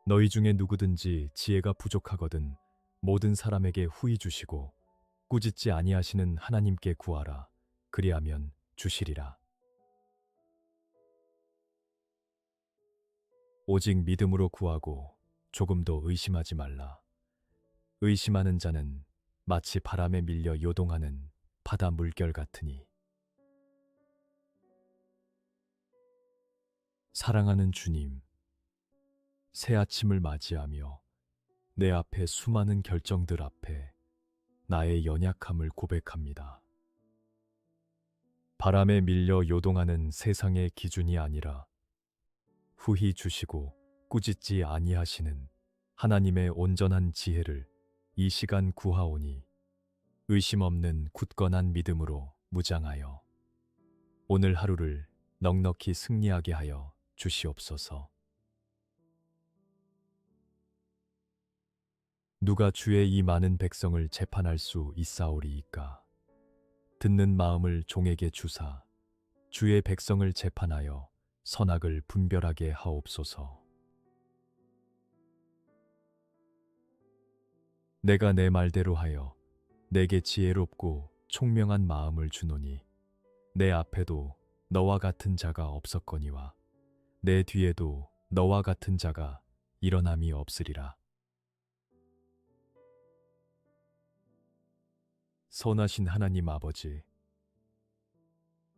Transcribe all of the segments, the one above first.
너희 중에 누구든지 지혜가 부족하거든 모든 사람에게 후히 주시고 꾸짖지 아니하시는 하나님께 구하라. 그리하면 주시리라. 오직 믿음으로 구하고 조금도 의심하지 말라. 의심하는 자는 마치 바람에 밀려 요동하는 바다 물결 같으니. 사랑하는 주님, 새 아침을 맞이하며 내 앞에 수많은 결정들 앞에 나의 연약함을 고백합니다. 바람에 밀려 요동하는 세상의 기준이 아니라 후히 주시고 꾸짖지 아니하시는 하나님의 온전한 지혜를 이 시간 구하오니 의심 없는 굳건한 믿음으로 무장하여 오늘 하루를 넉넉히 승리하게 하여 주시옵소서. 누가 주의 이 많은 백성을 재판할 수 있사오리이까? 듣는 마음을 종에게 주사 주의 백성을 재판하여 선악을 분별하게 하옵소서. 내가 내 말대로 하여 내게 지혜롭고 총명한 마음을 주노니 내 앞에도 너와 같은 자가 없었거니와 내 뒤에도 너와 같은 자가 일어남이 없으리라. 선하신 하나님 아버지,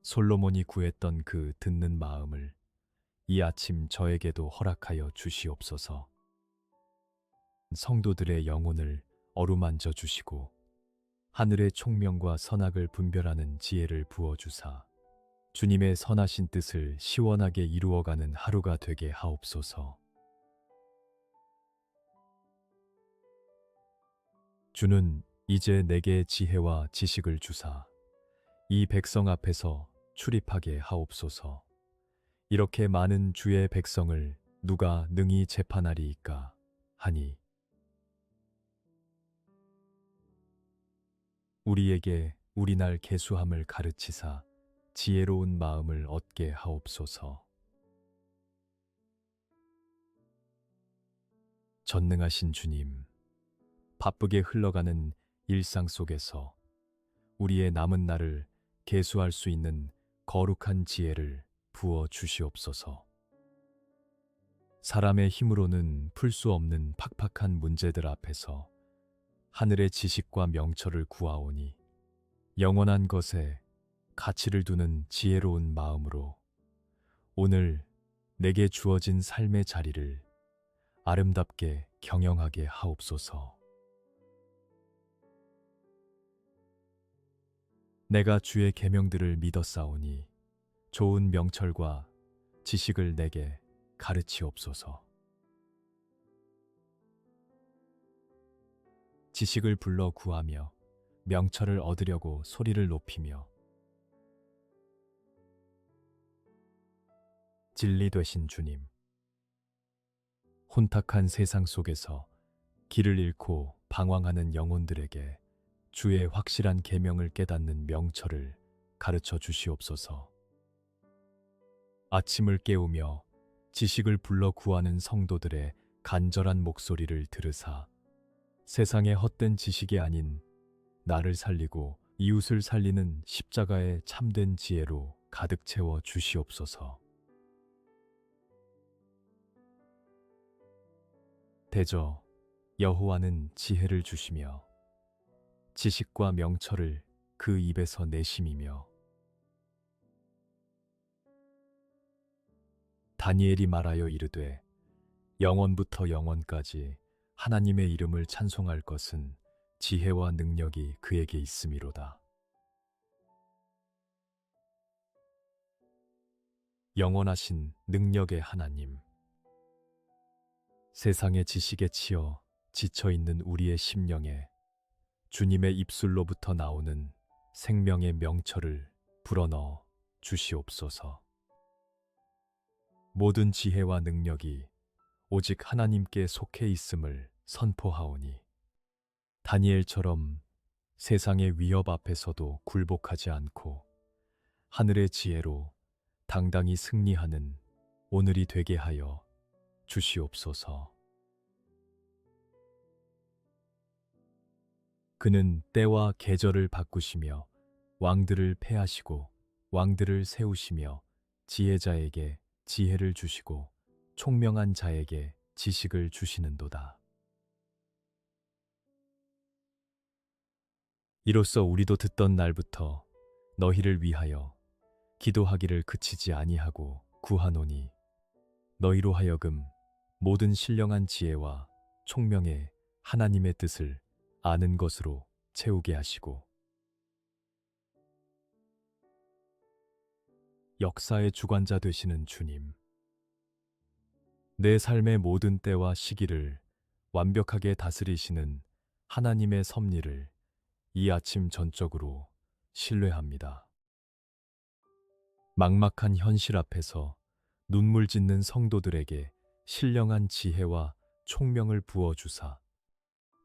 솔로몬이 구했던 그 듣는 마음을 이 아침 저에게도 허락하여 주시옵소서. 성도들의 영혼을 어루만져 주시고 하늘의 총명과 선악을 분별하는 지혜를 부어주사 주님의 선하신 뜻을 시원하게 이루어가는 하루가 되게 하옵소서. 주는 이제 내게 지혜와 지식을 주사 이 백성 앞에서 출입하게 하옵소서. 이렇게 많은 주의 백성을 누가 능히 재판하리이까 하니 우리에게 우리날 계수함을 가르치사 지혜로운 마음을 얻게 하옵소서. 전능하신 주님, 바쁘게 흘러가는 일상 속에서 우리의 남은 날을 계수할 수 있는 거룩한 지혜를 부어 주시옵소서. 사람의 힘으로는 풀 수 없는 팍팍한 문제들 앞에서 하늘의 지식과 명철을 구하오니 영원한 것에 가치를 두는 지혜로운 마음으로 오늘 내게 주어진 삶의 자리를 아름답게 경영하게 하옵소서. 내가 주의 계명들을 믿었사오니 좋은 명철과 지식을 내게 가르치옵소서. 지식을 불러 구하며 명철을 얻으려고 소리를 높이며 진리 되신 주님, 혼탁한 세상 속에서 길을 잃고 방황하는 영혼들에게 주의 확실한 계명을 깨닫는 명철을 가르쳐 주시옵소서. 아침을 깨우며 지식을 불러 구하는 성도들의 간절한 목소리를 들으사 세상의 헛된 지식이 아닌 나를 살리고 이웃을 살리는 십자가의 참된 지혜로 가득 채워 주시옵소서. 대저 여호와는 지혜를 주시며 지식과 명철을 그 입에서 내심이며 다니엘이 말하여 이르되 영원부터 영원까지 하나님의 이름을 찬송할 것은 지혜와 능력이 그에게 있음이로다. 영원하신 능력의 하나님, 세상의 지식에 치여 지쳐있는 우리의 심령에 주님의 입술로부터 나오는 생명의 명철을 불어넣어 주시옵소서. 모든 지혜와 능력이 오직 하나님께 속해 있음을 선포하오니 다니엘처럼 세상의 위협 앞에서도 굴복하지 않고 하늘의 지혜로 당당히 승리하는 오늘이 되게 하여 주시옵소서. 그는 때와 계절을 바꾸시며 왕들을 패하시고 왕들을 세우시며 지혜자에게 지혜를 주시고 총명한 자에게 지식을 주시는도다. 이로써 우리도 듣던 날부터 너희를 위하여 기도하기를 그치지 아니하고 구하노니 너희로 하여금 모든 신령한 지혜와 총명의 하나님의 뜻을 아는 것으로 채우게 하시고 역사의 주관자 되시는 주님, 내 삶의 모든 때와 시기를 완벽하게 다스리시는 하나님의 섭리를 이 아침 전적으로 신뢰합니다. 막막한 현실 앞에서 눈물 짓는 성도들에게 신령한 지혜와 총명을 부어주사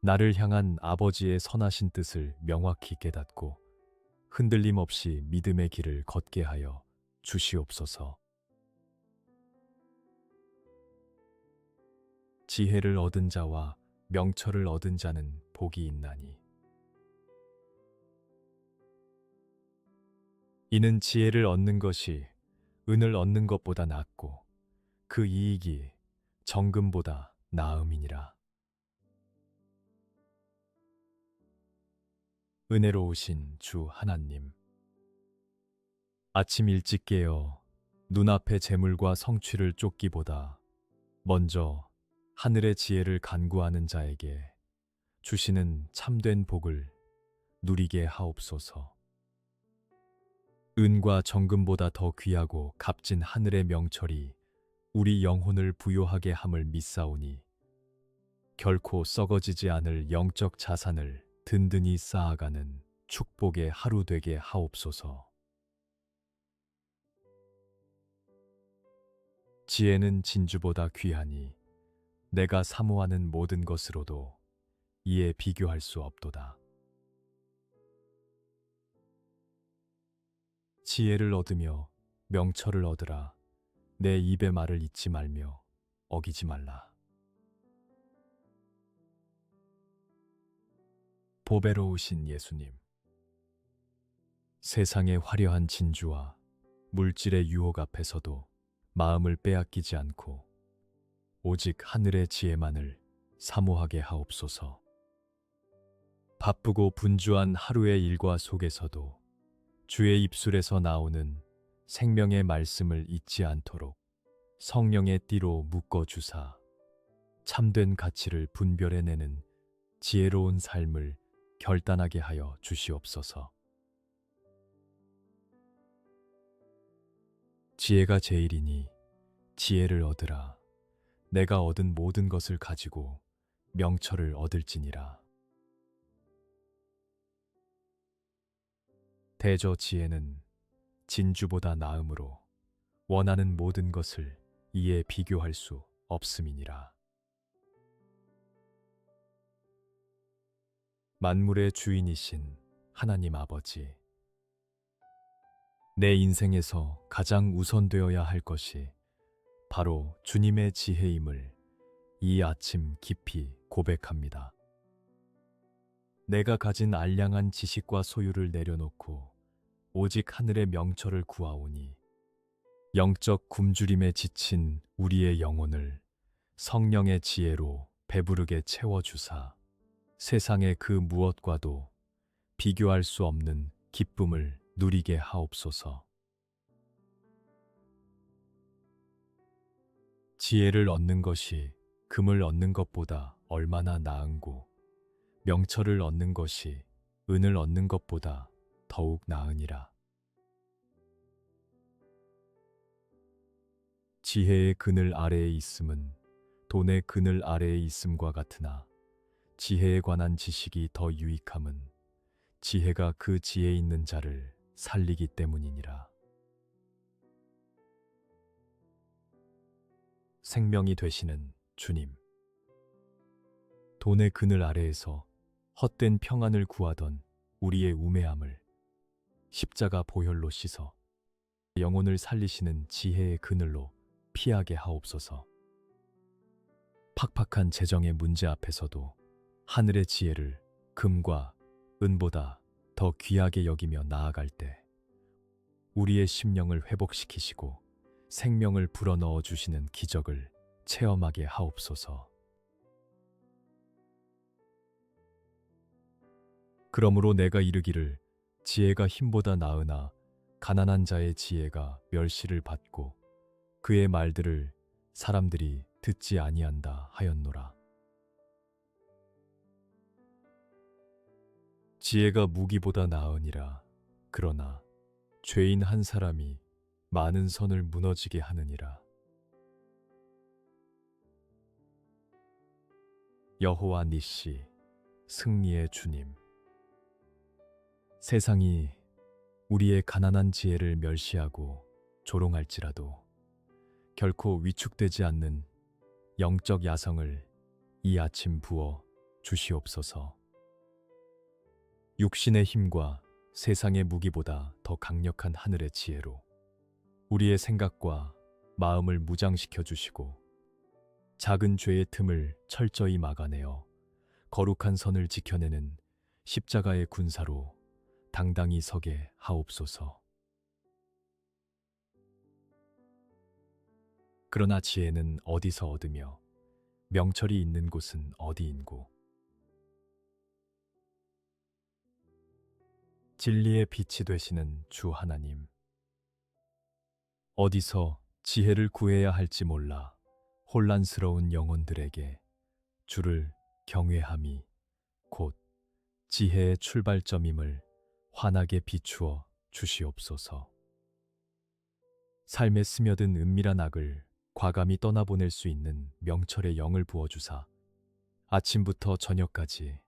나를 향한 아버지의 선하신 뜻을 명확히 깨닫고 흔들림 없이 믿음의 길을 걷게 하여 주시옵소서. 지혜를 얻은 자와 명철을 얻은 자는 복이 있나니 이는 지혜를 얻는 것이 은을 얻는 것보다 낫고 그 이익이 정금보다 나음이니라. 은혜로우신 주 하나님, 아침 일찍 깨어 눈앞의 재물과 성취를 쫓기보다 먼저 하늘의 지혜를 간구하는 자에게 주시는 참된 복을 누리게 하옵소서. 은과 정금보다 더 귀하고 값진 하늘의 명철이 우리 영혼을 부요하게 함을 믿사오니 결코 썩어지지 않을 영적 자산을 든든히 쌓아가는 축복의 하루 되게 하옵소서. 지혜는 진주보다 귀하니 내가 사모하는 모든 것으로도 이에 비교할 수 없도다. 지혜를 얻으며 명철을 얻으라. 내 입의 말을 잊지 말며 어기지 말라. 보배로우신 예수님, 세상의 화려한 진주와 물질의 유혹 앞에서도 마음을 빼앗기지 않고 오직 하늘의 지혜만을 사모하게 하옵소서. 바쁘고 분주한 하루의 일과 속에서도 주의 입술에서 나오는 생명의 말씀을 잊지 않도록 성령의 띠로 묶어주사 참된 가치를 분별해내는 지혜로운 삶을 결단하게 하여 주시옵소서. 지혜가 제일이니 지혜를 얻으라. 내가 얻은 모든 것을 가지고 명철을 얻을지니라. 대저 지혜는 진주보다 나음으로 원하는 모든 것을 이에 비교할 수 없음이니라. 만물의 주인이신 하나님 아버지, 내 인생에서 가장 우선되어야 할 것이 바로 주님의 지혜임을 이 아침 깊이 고백합니다. 내가 가진 알량한 지식과 소유를 내려놓고 오직 하늘의 명철을 구하오니 영적 굶주림에 지친 우리의 영혼을 성령의 지혜로 배부르게 채워주사 세상의 그 무엇과도 비교할 수 없는 기쁨을 누리게 하옵소서. 지혜를 얻는 것이 금을 얻는 것보다 얼마나 나은고 명철을 얻는 것이 은을 얻는 것보다 더욱 나으니라. 지혜의 그늘 아래에 있음은 돈의 그늘 아래에 있음과 같으나 지혜에 관한 지식이 더 유익함은 지혜가 그 지혜 있는 자를 살리기 때문이니라. 생명이 되시는 주님, 돈의 그늘 아래에서 헛된 평안을 구하던 우리의 우매함을 십자가 보혈로 씻어 영혼을 살리시는 지혜의 그늘로 피하게 하옵소서. 팍팍한 재정의 문제 앞에서도 하늘의 지혜를 금과 은보다 더 귀하게 여기며 나아갈 때 우리의 심령을 회복시키시고 생명을 불어넣어 주시는 기적을 체험하게 하옵소서. 그러므로 내가 이르기를 지혜가 힘보다 나으나 가난한 자의 지혜가 멸시를 받고 그의 말들을 사람들이 듣지 아니한다 하였노라. 지혜가 무기보다 나으니라. 그러나 죄인 한 사람이 많은 선을 무너지게 하느니라. 여호와 니시, 승리의 주님. 세상이 우리의 가난한 지혜를 멸시하고 조롱할지라도 결코 위축되지 않는 영적 야성을 이 아침 부어 주시옵소서. 육신의 힘과 세상의 무기보다 더 강력한 하늘의 지혜로 우리의 생각과 마음을 무장시켜 주시고 작은 죄의 틈을 철저히 막아내어 거룩한 선을 지켜내는 십자가의 군사로 당당히 서게 하옵소서. 그러나 지혜는 어디서 얻으며 명철이 있는 곳은 어디인고? 진리의 빛이 되시는 주 하나님. 어디서 지혜를 구해야 할지 몰라 혼란스러운 영혼들에게 주를 경외함이 곧 지혜의 출발점임을 환하게 비추어 주시옵소서. 삶에 스며든 은밀한 악을 과감히 떠나보낼 수 있는 명철의 영을 부어주사 아침부터 저녁까지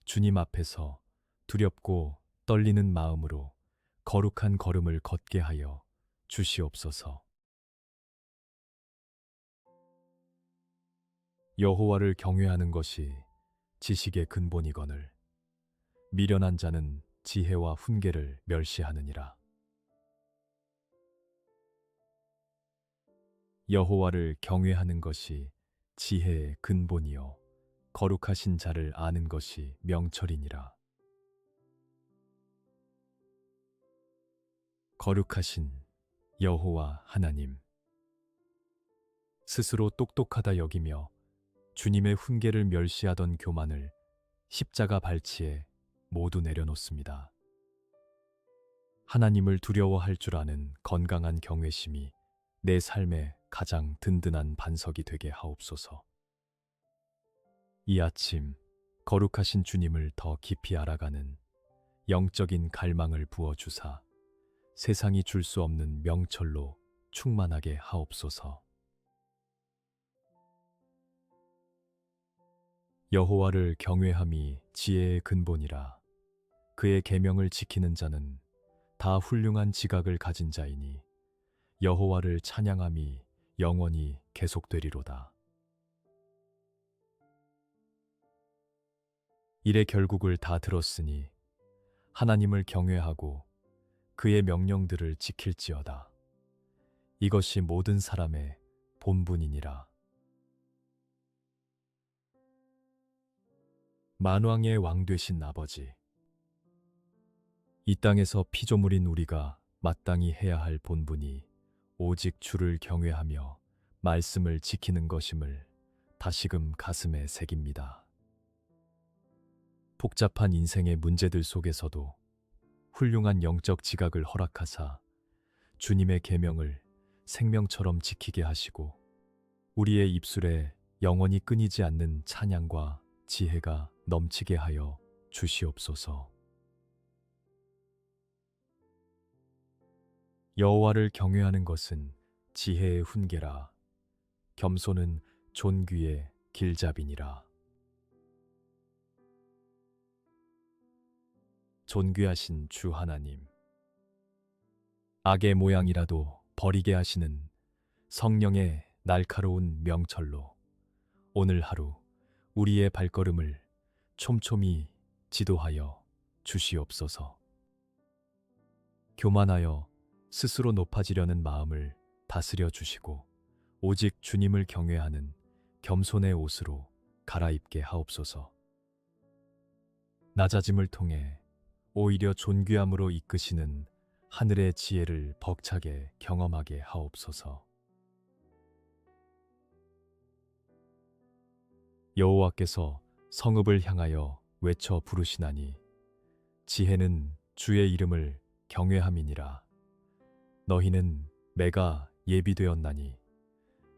주님 앞에서 두렵고 떨리는 마음으로 거룩한 걸음을 걷게 하여 주시옵소서. 여호와를 경외하는 것이 지식의 근본이거늘 미련한 자는 지혜와 훈계를 멸시하느니라. 여호와를 경외하는 것이 지혜의 근본이요 거룩하신 자를 아는 것이 명철이니라. 거룩하신 여호와 하나님, 스스로 똑똑하다 여기며 주님의 훈계를 멸시하던 교만을 십자가 발치에 모두 내려놓습니다. 하나님을 두려워할 줄 아는 건강한 경외심이 내 삶의 가장 든든한 반석이 되게 하옵소서. 이 아침 거룩하신 주님을 더 깊이 알아가는 영적인 갈망을 부어주사 세상이 줄 수 없는 명철로 충만하게 하옵소서. 여호와를 경외함이 지혜의 근본이라. 그의 계명을 지키는 자는 다 훌륭한 지각을 가진 자이니 여호와를 찬양함이 영원히 계속되리로다. 일의 결국을 다 들었으니 하나님을 경외하고 그의 명령들을 지킬지어다. 이것이 모든 사람의 본분이니라. 만왕의 왕 되신 아버지, 이 땅에서 피조물인 우리가 마땅히 해야 할 본분이 오직 주를 경외하며 말씀을 지키는 것임을 다시금 가슴에 새깁니다. 복잡한 인생의 문제들 속에서도 훌륭한 영적 지각을 허락하사 주님의 계명을 생명처럼 지키게 하시고 우리의 입술에 영원히 끊이지 않는 찬양과 지혜가 넘치게 하여 주시옵소서. 여호와를 경외하는 것은 지혜의 훈계라. 겸손은 존귀의 길잡이니라. 존귀하신 주 하나님, 악의 모양이라도 버리게 하시는 성령의 날카로운 명철로 오늘 하루 우리의 발걸음을 촘촘히 지도하여 주시옵소서. 교만하여 스스로 높아지려는 마음을 다스려 주시고 오직 주님을 경외하는 겸손의 옷으로 갈아입게 하옵소서. 낮아짐을 통해 오히려 존귀함으로 이끄시는 하늘의 지혜를 벅차게 경험하게 하옵소서. 여호와께서 성읍을 향하여 외쳐 부르시나니 지혜는 주의 이름을 경외함이니라. 너희는 매가 예비되었나니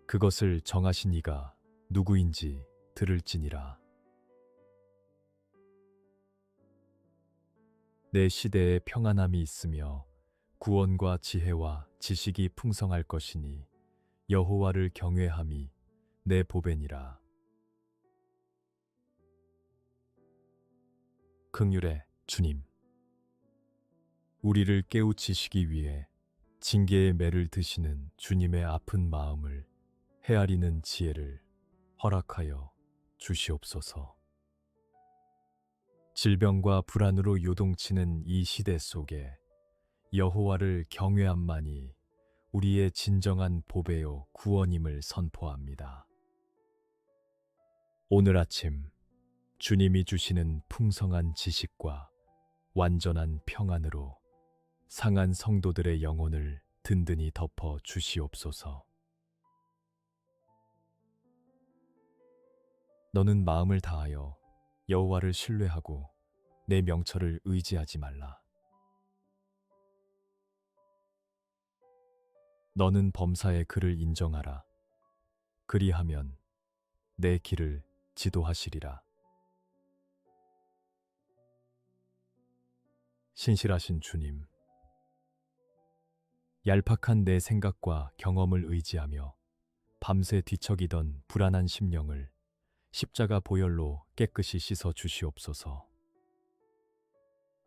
그것을 정하신 이가 누구인지 들을지니라. 내 시대에 평안함이 있으며 구원과 지혜와 지식이 풍성할 것이니 여호와를 경외함이 내 보배니라. 긍휼의 주님, 우리를 깨우치시기 위해 징계의 매를 드시는 주님의 아픈 마음을 헤아리는 지혜를 허락하여 주시옵소서. 질병과 불안으로 요동치는 이 시대 속에 여호와를 경외함만이 우리의 진정한 보배요 구원임을 선포합니다. 오늘 아침 주님이 주시는 풍성한 지식과 완전한 평안으로 상한 성도들의 영혼을 든든히 덮어 주시옵소서. 너는 마음을 다하여 여호와를 신뢰하고 내 명철을 의지하지 말라. 너는 범사의 그를 인정하라. 그리하면 내 길을 지도하시리라. 신실하신 주님, 얄팍한 내 생각과 경험을 의지하며 밤새 뒤척이던 불안한 심령을 십자가 보혈로 깨끗이 씻어 주시옵소서.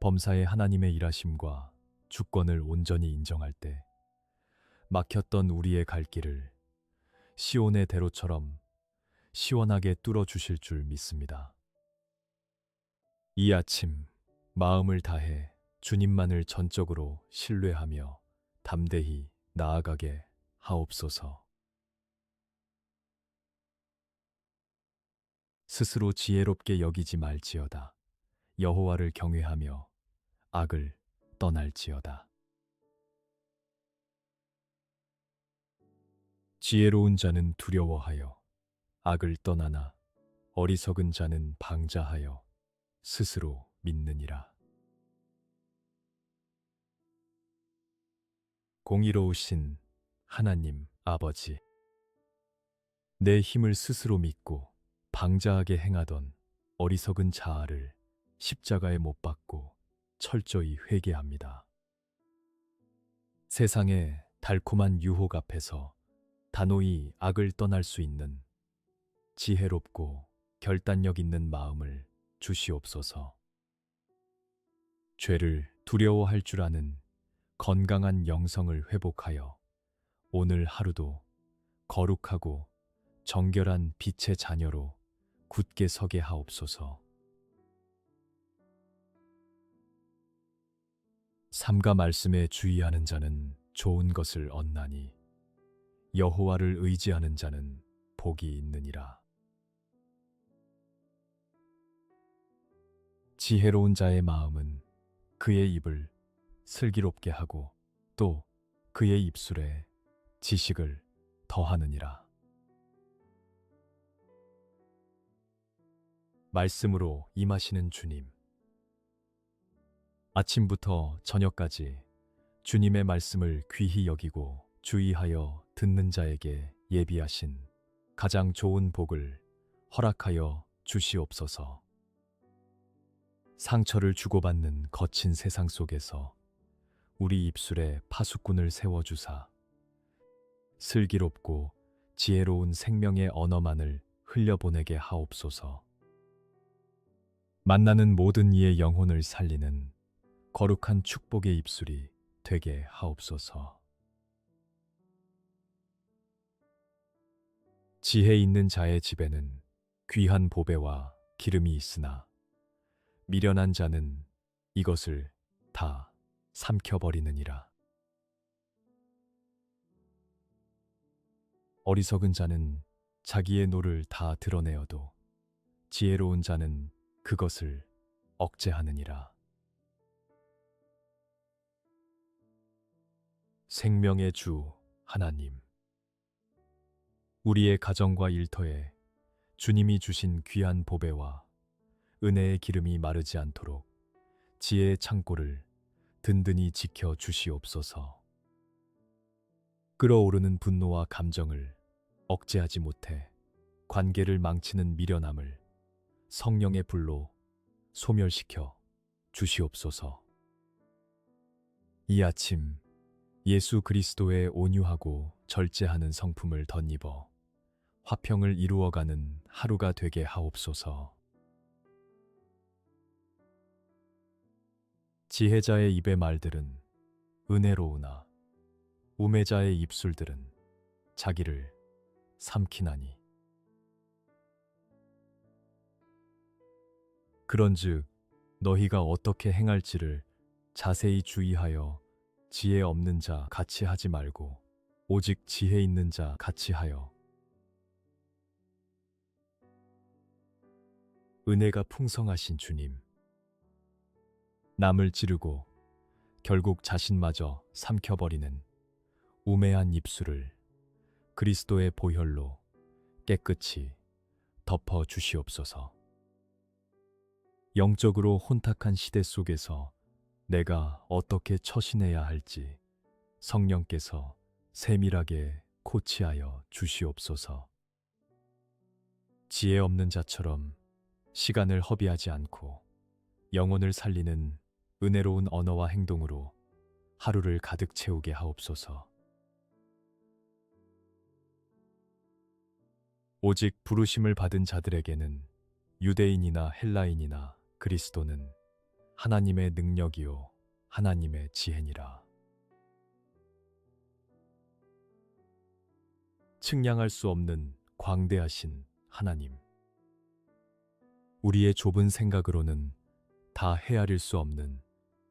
범사의 하나님의 일하심과 주권을 온전히 인정할 때 막혔던 우리의 갈 길을 시온의 대로처럼 시원하게 뚫어 주실 줄 믿습니다. 이 아침 마음을 다해 주님만을 전적으로 신뢰하며 담대히 나아가게 하옵소서. 스스로 지혜롭게 여기지 말지어다. 여호와를 경외하며 악을 떠날지어다. 지혜로운 자는 두려워하여 악을 떠나나 어리석은 자는 방자하여 스스로 믿느니라. 공의로우신 하나님 아버지, 내 힘을 스스로 믿고 방자하게 행하던 어리석은 자아를 십자가에 못 박고 철저히 회개합니다. 세상의 달콤한 유혹 앞에서 단호히 악을 떠날 수 있는 지혜롭고 결단력 있는 마음을 주시옵소서. 죄를 두려워할 줄 아는 건강한 영성을 회복하여 오늘 하루도 거룩하고 정결한 빛의 자녀로 굳게 서게 하옵소서. 삼가 말씀에 주의하는 자는 좋은 것을 얻나니 여호와를 의지하는 자는 복이 있느니라. 지혜로운 자의 마음은 그의 입을 슬기롭게 하고 또 그의 입술에 지식을 더하느니라. 말씀으로 임하시는 주님, 아침부터 저녁까지 주님의 말씀을 귀히 여기고 주의하여 듣는 자에게 예비하신 가장 좋은 복을 허락하여 주시옵소서. 상처를 주고받는 거친 세상 속에서 우리 입술에 파수꾼을 세워주사 슬기롭고 지혜로운 생명의 언어만을 흘려보내게 하옵소서. 만나는 모든 이의 영혼을 살리는 거룩한 축복의 입술이 되게 하옵소서. 지혜 있는 자의 집에는 귀한 보배와 기름이 있으나 미련한 자는 이것을 다 삼켜버리느니라. 어리석은 자는 자기의 노를 다 드러내어도 지혜로운 자는 그것을 억제하느니라. 생명의 주 하나님, 우리의 가정과 일터에 주님이 주신 귀한 보배와 은혜의 기름이 마르지 않도록 지혜의 창고를 든든히 지켜 주시옵소서. 끓어오르는 분노와 감정을 억제하지 못해 관계를 망치는 미련함을 성령의 불로 소멸시켜 주시옵소서. 이 아침 예수 그리스도의 온유하고 절제하는 성품을 덧입어 화평을 이루어가는 하루가 되게 하옵소서. 지혜자의 입의 말들은 은혜로우나 우매자의 입술들은 자기를 삼키나니. 그런즉 너희가 어떻게 행할지를 자세히 주의하여 지혜 없는 자 같이 하지 말고 오직 지혜 있는 자 같이 하여 은혜가 풍성하신 주님, 남을 찌르고 결국 자신마저 삼켜버리는 우매한 입술을 그리스도의 보혈로 깨끗이 덮어 주시옵소서. 영적으로 혼탁한 시대 속에서 내가 어떻게 처신해야 할지 성령께서 세밀하게 코치하여 주시옵소서. 지혜 없는 자처럼 시간을 허비하지 않고 영혼을 살리는 은혜로운 언어와 행동으로 하루를 가득 채우게 하옵소서. 오직 부르심을 받은 자들에게는 유대인이나 헬라인이나 그리스도는 하나님의 능력이요 하나님의 지혜니라. 측량할 수 없는 광대하신 하나님, 우리의 좁은 생각으로는 다 헤아릴 수 없는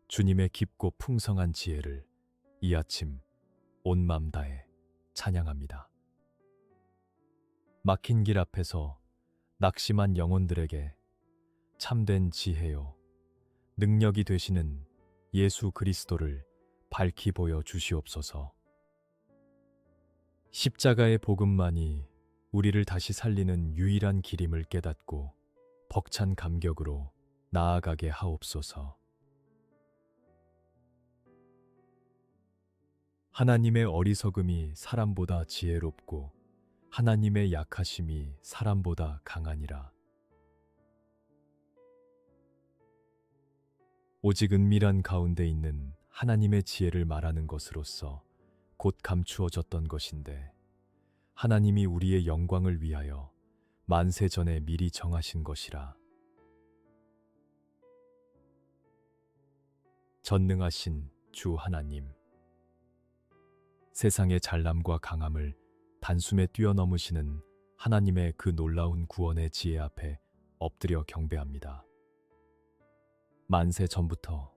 주님의 깊고 풍성한 지혜를 이 아침 온 맘 다해 찬양합니다. 막힌 길 앞에서 낙심한 영혼들에게 참된 지혜요 능력이 되시는 예수 그리스도를 밝히 보여 주시옵소서. 십자가의 복음만이 우리를 다시 살리는 유일한 길임을 깨닫고 벅찬 감격으로 나아가게 하옵소서. 하나님의 어리석음이 사람보다 지혜롭고 하나님의 약하심이 사람보다 강하니라. 오직 은밀한 가운데 있는 하나님의 지혜를 말하는 것으로서 곧 감추어졌던 것인데 하나님이 우리의 영광을 위하여 만세 전에 미리 정하신 것이라. 전능하신 주 하나님, 세상의 잘남과 강함을 단숨에 뛰어넘으시는 하나님의 그 놀라운 구원의 지혜 앞에 엎드려 경배합니다. 만세 전부터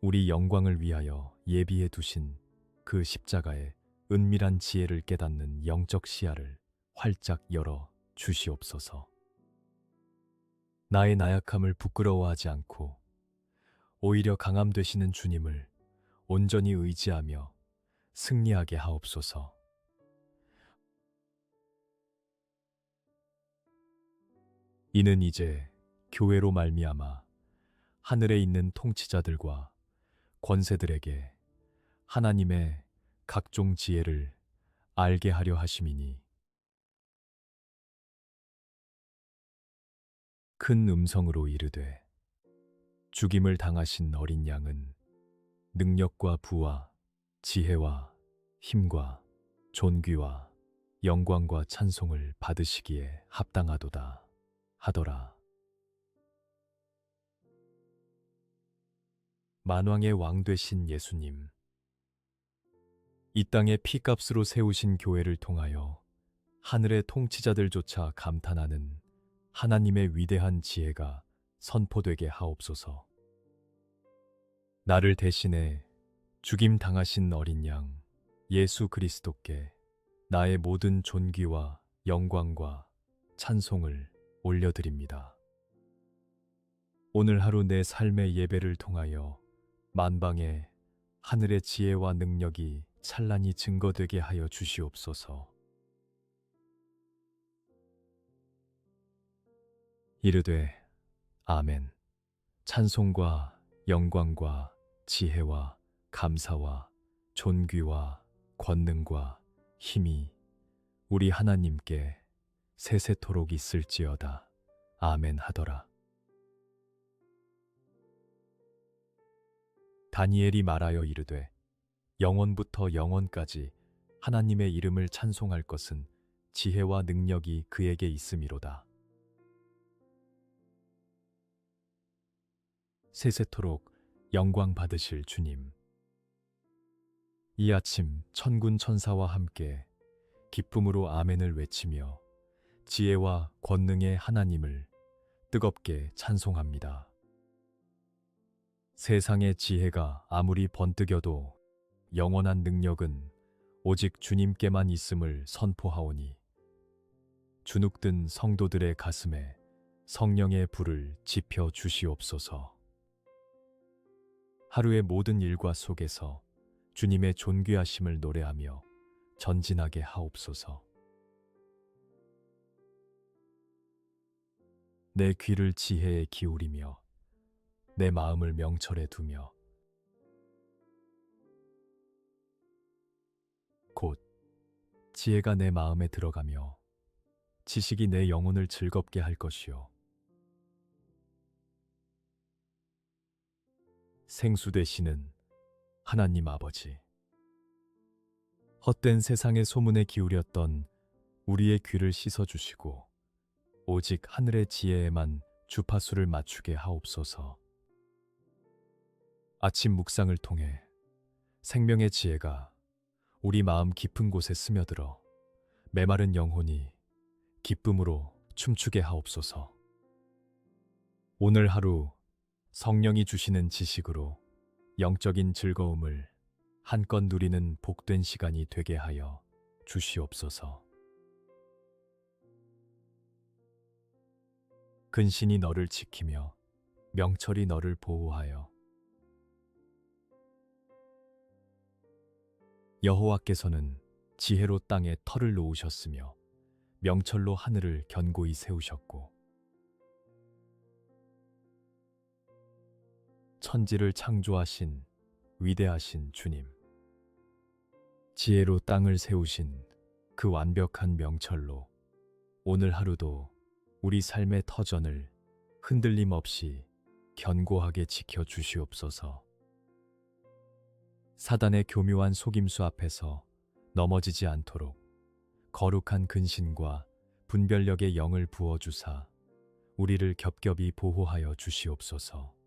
우리 영광을 위하여 예비해 두신 그 십자가의 은밀한 지혜를 깨닫는 영적 시야를 활짝 열어 주시옵소서. 나의 나약함을 부끄러워하지 않고 오히려 강함 되시는 주님을 온전히 의지하며 승리하게 하옵소서. 이는 이제 교회로 말미암아 하늘에 있는 통치자들과 권세들에게 하나님의 각종 지혜를 알게 하려 하심이니 큰 음성으로 이르되 죽임을 당하신 어린 양은 능력과 부와 지혜와 힘과 존귀와 영광과 찬송을 받으시기에 합당하도다 하더라. 만왕의 왕 되신 예수님, 이 땅에 피값으로 세우신 교회를 통하여 하늘의 통치자들조차 감탄하는 하나님의 위대한 지혜가 선포되게 하옵소서. 나를 대신해 죽임 당하신 어린 양 예수 그리스도께 나의 모든 존귀와 영광과 찬송을 올려드립니다. 오늘 하루 내 삶의 예배를 통하여 만방에 하늘의 지혜와 능력이 찬란히 증거되게 하여 주시옵소서. 이르되 아멘. 찬송과 영광과 지혜와 감사와 존귀와 권능과 힘이 우리 하나님께 세세토록 있을지어다. 아멘 하더라. 다니엘이 말하여 이르되 영원부터 영원까지 하나님의 이름을 찬송할 것은 지혜와 능력이 그에게 있음이로다. 세세토록 영광 받으실 주님, 이 아침 천군 천사와 함께 기쁨으로 아멘을 외치며 지혜와 권능의 하나님을 뜨겁게 찬송합니다. 세상의 지혜가 아무리 번뜩여도 영원한 능력은 오직 주님께만 있음을 선포하오니 주눅든 성도들의 가슴에 성령의 불을 지펴 주시옵소서. 하루의 모든 일과 속에서 주님의 존귀하심을 노래하며 전진하게 하옵소서. 내 귀를 지혜에 기울이며 내 마음을 명철에 두며 곧 지혜가 내 마음에 들어가며 지식이 내 영혼을 즐겁게 할 것이요 생수 되시는 하나님 아버지, 헛된 세상의 소문에 기울였던 우리의 귀를 씻어주시고 오직 하늘의 지혜에만 주파수를 맞추게 하옵소서. 아침 묵상을 통해 생명의 지혜가 우리 마음 깊은 곳에 스며들어 메마른 영혼이 기쁨으로 춤추게 하옵소서. 오늘 하루 성령이 주시는 지식으로 영적인 즐거움을 한껏 누리는 복된 시간이 되게 하여 주시옵소서. 근신이 너를 지키며 명철이 너를 보호하여 여호와께서는 지혜로 땅에 터를 놓으셨으며 명철로 하늘을 견고히 세우셨고 천지를 창조하신 위대하신 주님, 지혜로 땅을 세우신 그 완벽한 명철로 오늘 하루도 우리 삶의 터전을 흔들림 없이 견고하게 지켜 주시옵소서. 사단의 교묘한 속임수 앞에서 넘어지지 않도록 거룩한 근신과 분별력의 영을 부어주사 우리를 겹겹이 보호하여 주시옵소서.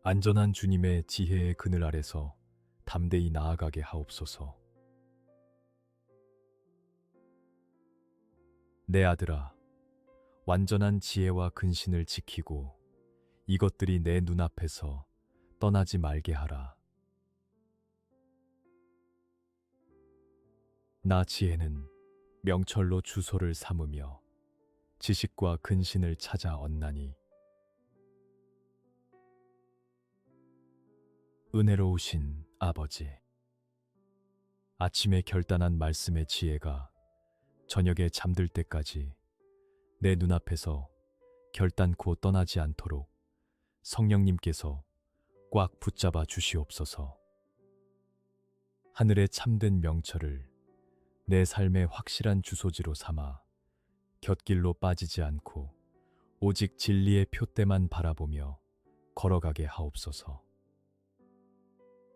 안전한 주님의 지혜의 그늘 아래서 담대히 나아가게 하옵소서. 내 아들아, 완전한 지혜와 근신을 지키고 이것들이 내 눈앞에서 떠나지 말게 하라. 나 지혜는 명철로 주소를 삼으며 지식과 근신을 찾아 얻나니 은혜로우신 아버지, 아침에 결단한 말씀의 지혜가 저녁에 잠들 때까지 내 눈앞에서 결단코 떠나지 않도록 성령님께서 꽉 붙잡아 주시옵소서. 하늘의 참된 명철을 내 삶의 확실한 주소지로 삼아 곁길로 빠지지 않고 오직 진리의 표대만 바라보며 걸어가게 하옵소서.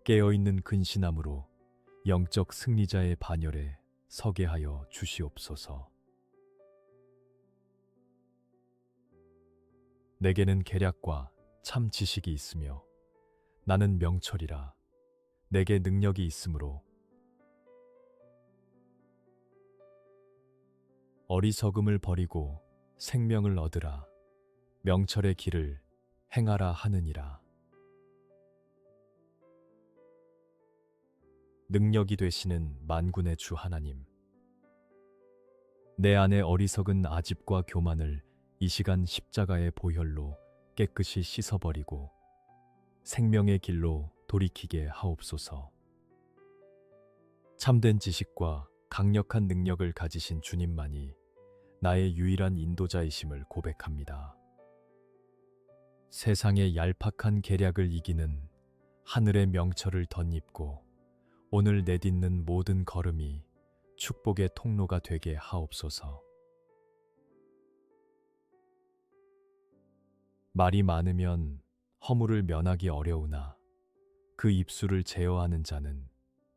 깨어있는 근신함으로 영적 승리자의 반열에 서게 하여 주시옵소서. 내게는 계략과 참 지식이 있으며 나는 명철이라. 내게 능력이 있으므로 어리석음을 버리고 생명을 얻으라. 명철의 길을 행하라 하느니라. 능력이 되시는 만군의 주 하나님, 내 안의 어리석은 아집과 교만을 이 시간 십자가의 보혈로 깨끗이 씻어버리고 생명의 길로 돌이키게 하옵소서. 참된 지식과 강력한 능력을 가지신 주님만이 나의 유일한 인도자이심을 고백합니다. 세상의 얄팍한 계략을 이기는 하늘의 명철을 덧입고 오늘 내딛는 모든 걸음이 축복의 통로가 되게 하옵소서. 말이 많으면 허물을 면하기 어려우나 그 입술을 제어하는 자는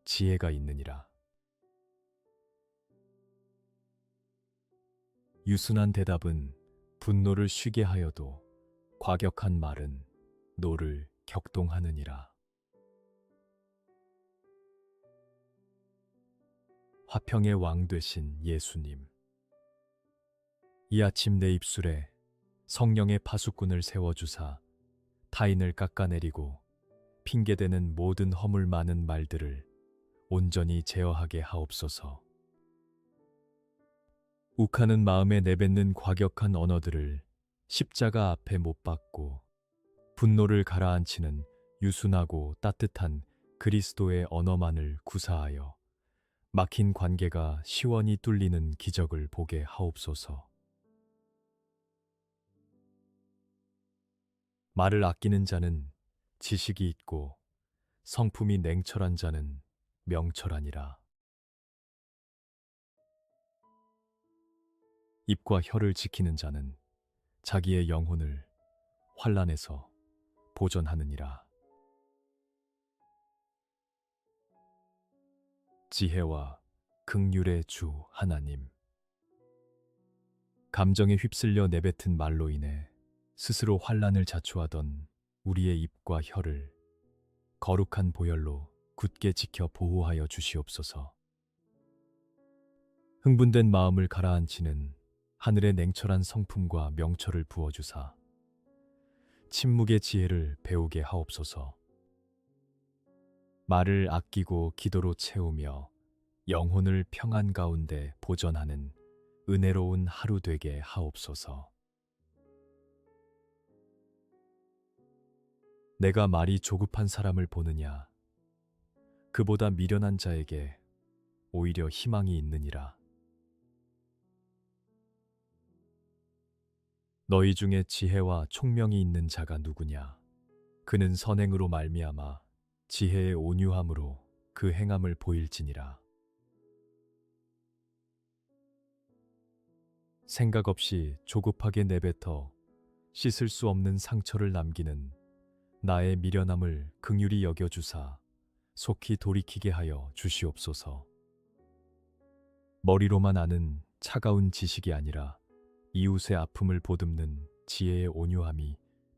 지혜가 있느니라. 유순한 대답은 분노를 쉬게 하여도 과격한 말은 노를 격동하느니라. 화평의 왕 되신 예수님, 이 아침 내 입술에 성령의 파수꾼을 세워주사 타인을 깎아내리고 핑계대는 모든 허물 많은 말들을 온전히 제어하게 하옵소서. 욱하는 마음에 내뱉는 과격한 언어들을 십자가 앞에 못 박고 분노를 가라앉히는 유순하고 따뜻한 그리스도의 언어만을 구사하여 막힌 관계가 시원히 뚫리는 기적을 보게 하옵소서. 말을 아끼는 자는 지식이 있고 성품이 냉철한 자는 명철하니라. 입과 혀를 지키는 자는 자기의 영혼을 환난에서 보전하느니라. 지혜와 긍휼의 주 하나님, 감정에 휩쓸려 내뱉은 말로 인해 스스로 환난을 자초하던 우리의 입과 혀를 거룩한 보혈로 굳게 지켜 보호하여 주시옵소서. 흥분된 마음을 가라앉히는 하늘의 냉철한 성품과 명철을 부어주사 침묵의 지혜를 배우게 하옵소서. 말을 아끼고 기도로 채우며 영혼을 평안 가운데 보전하는 은혜로운 하루 되게 하옵소서. 내가 말이 조급한 사람을 보느냐? 그보다 미련한 자에게 오히려 희망이 있느니라. 너희 중에 지혜와 총명이 있는 자가 누구냐? 그는 선행으로 말미암아 지혜의 온유함으로 그 행함을 보일지니라. 생각 없이 조급하게 내뱉어 씻을 수 없는 상처를 남기는 나의 미련함을 긍휼히 여겨주사 속히 돌이키게 하여 주시옵소서. 머리로만 아는 차가운 지식이 아니라 이웃의 아픔을 보듬는 지혜의 온유함이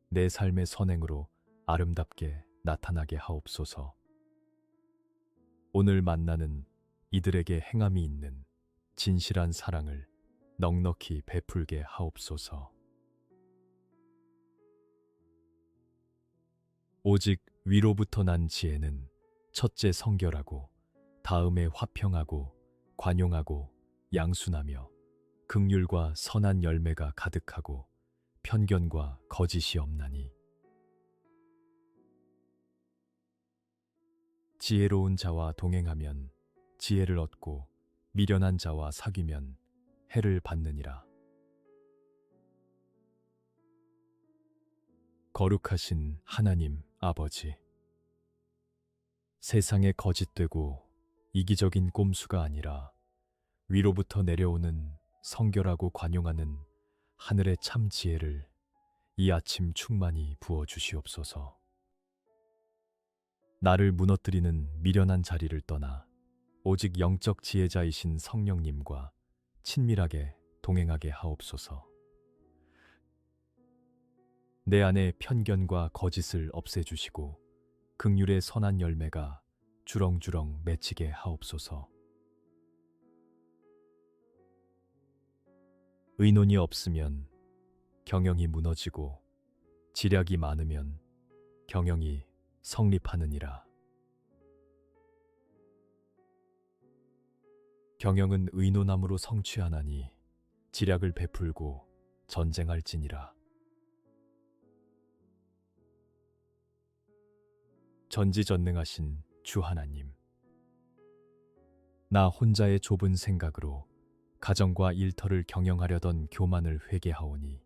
내 삶의 선행으로 아름답게 나타나게 하옵소서. 오늘 만나는 이들에게 행함이 있는 진실한 사랑을 넉넉히 베풀게 하옵소서. 오직 위로부터 난 지혜는 첫째 성결하고 다음에 화평하고 관용하고 양순하며 긍휼과 선한 열매가 가득하고 편견과 거짓이 없나니. 지혜로운 자와 동행하면 지혜를 얻고 미련한 자와 사귀면 해를 받느니라. 거룩하신 하나님 아버지, 세상에 거짓되고 이기적인 꼼수가 아니라 위로부터 내려오는 성결하고 관용하는 하늘의 참 지혜를 이 아침 충만히 부어 주시옵소서. 나를 무너뜨리는 미련한 자리를 떠나 오직 영적 지혜자이신 성령님과 친밀하게 동행하게 하옵소서. 내 안에 편견과 거짓을 없애주시고 긍휼의 선한 열매가 주렁주렁 맺히게 하옵소서. 의논이 없으면 경영이 무너지고 지략이 많으면 경영이 성립하느니라. 경영은 의논함으로 성취하나니 지략을 베풀고 전쟁할지니라. 전지전능하신 주 하나님, 나 혼자의 좁은 생각으로 가정과 일터를 경영하려던 교만을 회개하오니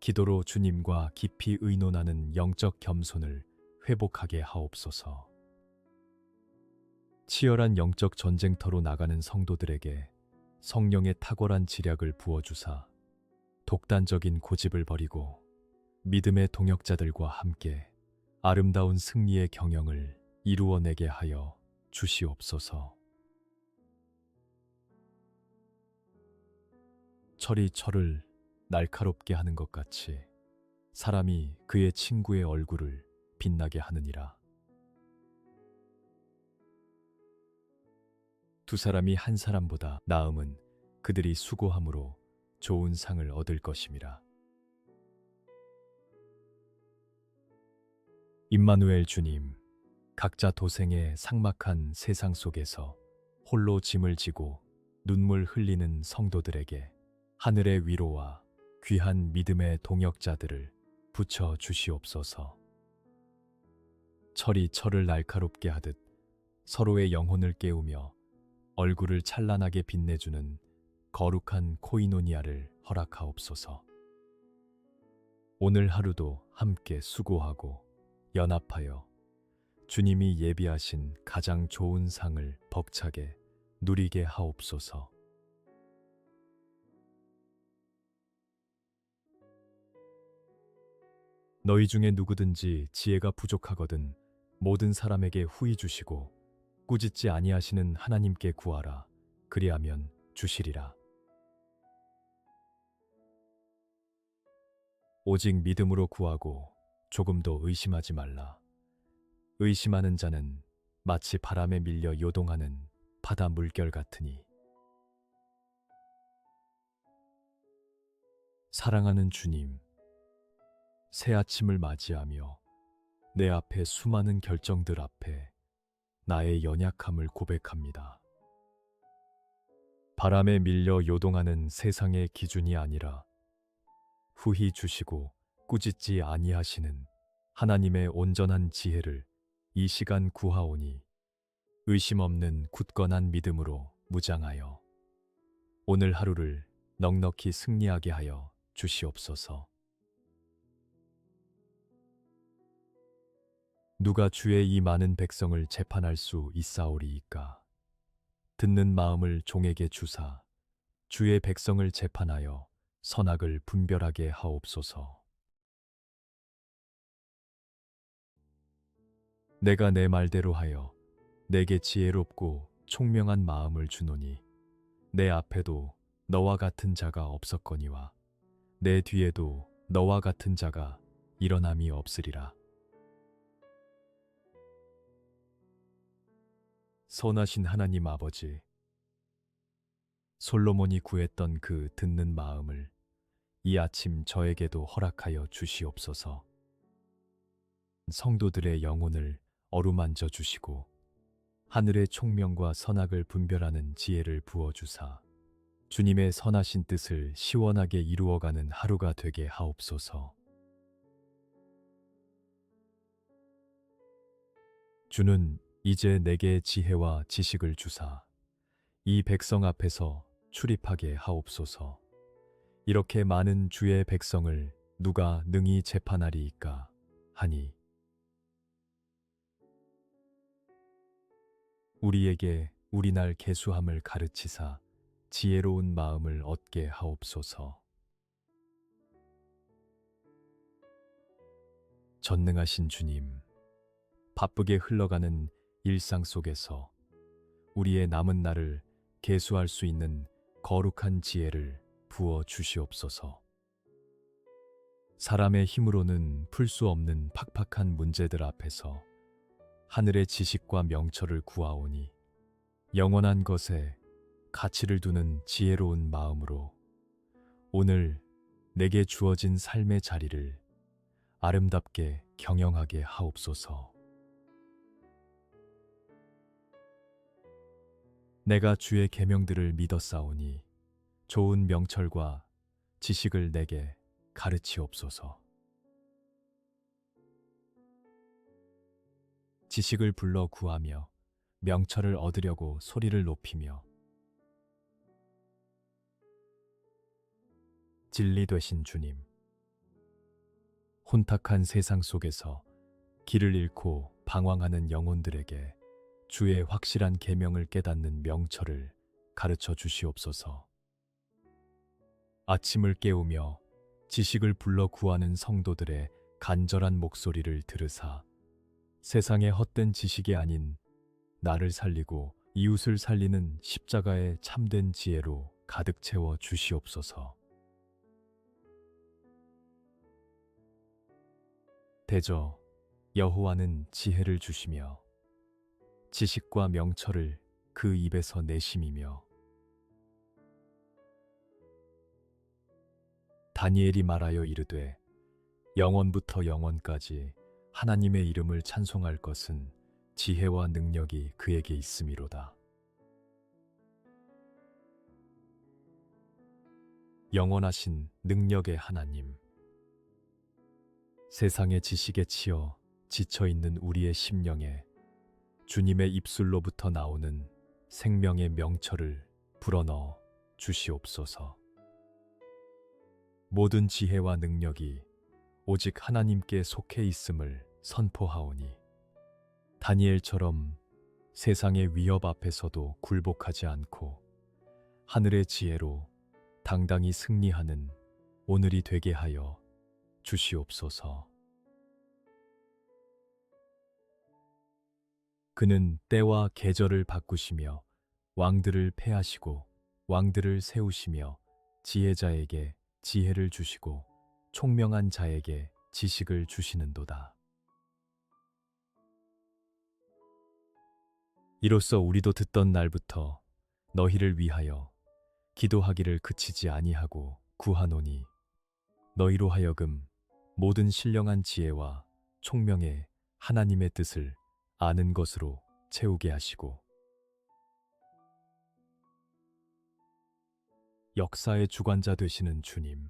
기도로 주님과 깊이 의논하는 영적 겸손을 회복하게 하옵소서. 치열한 영적 전쟁터로 나가는 성도들에게 성령의 탁월한 지략을 부어주사 독단적인 고집을 버리고 믿음의 동역자들과 함께 아름다운 승리의 경영을 이루어내게 하여 주시옵소서. 철이 철을 날카롭게 하는 것 같이 사람이 그의 친구의 얼굴을 빛나게 하느니라. 두 사람이 한 사람보다 나음은 그들이 수고함으로 좋은 상을 얻을 것임이라. 임마누엘 주님, 각자 도생의 삭막한 세상 속에서 홀로 짐을 지고 눈물 흘리는 성도들에게 하늘의 위로와 귀한 믿음의 동역자들을 붙여 주시옵소서. 철이 철을 날카롭게 하듯 서로의 영혼을 깨우며 얼굴을 찬란하게 빛내주는 거룩한 코이노니아를 허락하옵소서. 오늘 하루도 함께 수고하고 연합하여 주님이 예비하신 가장 좋은 상을 벅차게 누리게 하옵소서. 너희 중에 누구든지 지혜가 부족하거든 모든 사람에게 후히 주시고 꾸짖지 아니하시는 하나님께 구하라. 그리하면 주시리라. 오직 믿음으로 구하고 조금도 의심하지 말라. 의심하는 자는 마치 바람에 밀려 요동하는 바다 물결 같으니. 사랑하는 주님, 새 아침을 맞이하며 내 앞에 수많은 결정들 앞에 나의 연약함을 고백합니다. 바람에 밀려 요동하는 세상의 기준이 아니라 후히 주시고 꾸짖지 아니하시는 하나님의 온전한 지혜를 이 시간 구하오니 의심 없는 굳건한 믿음으로 무장하여 오늘 하루를 넉넉히 승리하게 하여 주시옵소서. 누가 주의 이 많은 백성을 재판할 수 있사오리이까? 듣는 마음을 종에게 주사 주의 백성을 재판하여 선악을 분별하게 하옵소서. 내가 내 말대로 하여 내게 지혜롭고 총명한 마음을 주노니 내 앞에도 너와 같은 자가 없었거니와 내 뒤에도 너와 같은 자가 일어남이 없으리라. 선하신 하나님 아버지, 솔로몬이 구했던 그 듣는 마음을 이 아침 저에게도 허락하여 주시옵소서. 성도들의 영혼을 어루만져 주시고 하늘의 총명과 선악을 분별하는 지혜를 부어주사 주님의 선하신 뜻을 시원하게 이루어가는 하루가 되게 하옵소서. 주는 이제 내게 지혜와 지식을 주사 이 백성 앞에서 출입하게 하옵소서. 이렇게 많은 주의 백성을 누가 능히 재판하리이까 하니 우리에게 우리날 계수함을 가르치사 지혜로운 마음을 얻게 하옵소서. 전능하신 주님, 바쁘게 흘러가는 일상 속에서 우리의 남은 날을 계수할 수 있는 거룩한 지혜를 부어 주시옵소서. 사람의 힘으로는 풀 수 없는 팍팍한 문제들 앞에서 하늘의 지식과 명철을 구하오니 영원한 것에 가치를 두는 지혜로운 마음으로 오늘 내게 주어진 삶의 자리를 아름답게 경영하게 하옵소서. 내가 주의 계명들을 믿었사오니 좋은 명철과 지식을 내게 가르치옵소서. 지식을 불러 구하며 명철을 얻으려고 소리를 높이며 진리 되신 주님, 혼탁한 세상 속에서 길을 잃고 방황하는 영혼들에게 주의 확실한 계명을 깨닫는 명철을 가르쳐 주시옵소서. 아침을 깨우며 지식을 불러 구하는 성도들의 간절한 목소리를 들으사 세상의 헛된 지식이 아닌 나를 살리고 이웃을 살리는 십자가의 참된 지혜로 가득 채워 주시옵소서. 대저 여호와는 지혜를 주시며 지식과 명철을 그 입에서 내심이며 다니엘이 말하여 이르되 영원부터 영원까지 하나님의 이름을 찬송할 것은 지혜와 능력이 그에게 있음이로다. 영원하신 능력의 하나님, 세상의 지식에 치여 지쳐있는 우리의 심령에 주님의 입술로부터 나오는 생명의 명철을 불어넣어 주시옵소서. 모든 지혜와 능력이 오직 하나님께 속해 있음을 선포하오니 다니엘처럼 세상의 위협 앞에서도 굴복하지 않고 하늘의 지혜로 당당히 승리하는 오늘이 되게 하여 주시옵소서. 그는 때와 계절을 바꾸시며 왕들을 패하시고 왕들을 세우시며 지혜자에게 지혜를 주시고 총명한 자에게 지식을 주시는도다. 이로써 우리도 듣던 날부터 너희를 위하여 기도하기를 그치지 아니하고 구하노니 너희로 하여금 모든 신령한 지혜와 총명의 하나님의 뜻을 아는 것으로 채우게 하시고 역사의 주관자 되시는 주님,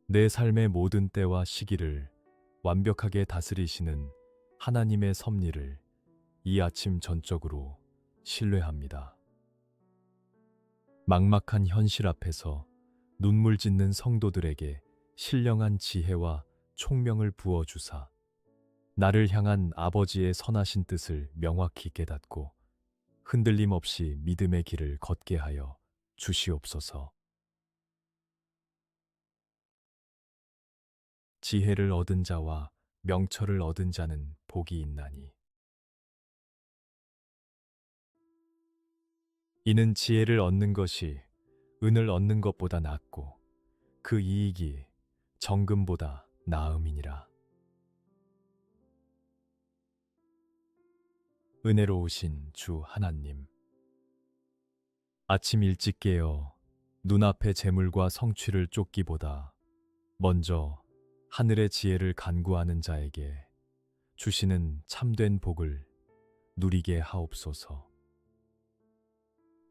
내 삶의 모든 때와 시기를 완벽하게 다스리시는 하나님의 섭리를 이 아침 전적으로 신뢰합니다. 막막한 현실 앞에서 눈물 짓는 성도들에게 신령한 지혜와 총명을 부어주사 나를 향한 아버지의 선하신 뜻을 명확히 깨닫고 흔들림 없이 믿음의 길을 걷게 하여 주시옵소서. 지혜를 얻은 자와 명철을 얻은 자는 복이 있나니 이는 지혜를 얻는 것이 은을 얻는 것보다 낫고 그 이익이 정금보다 나음이니라. 은혜로우신 주 하나님, 아침 일찍 깨어 눈앞의 재물과 성취를 쫓기보다 먼저 하늘의 지혜를 간구하는 자에게 주시는 참된 복을 누리게 하옵소서.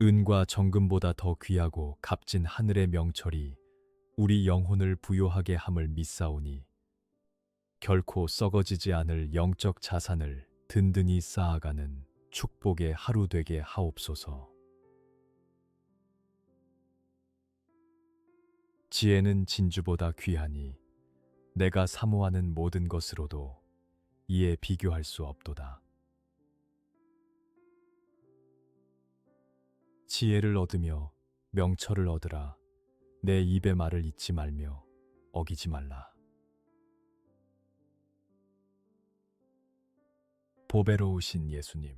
은과 정금보다 더 귀하고 값진 하늘의 명철이 우리 영혼을 부요하게 함을 믿사오니 결코 썩어지지 않을 영적 자산을 든든히 쌓아가는 축복의 하루 되게 하옵소서. 지혜는 진주보다 귀하니 내가 사모하는 모든 것으로도 이에 비교할 수 없도다. 지혜를 얻으며 명철을 얻으라. 내 입의 말을 잊지 말며 어기지 말라. 보배로우신 예수님,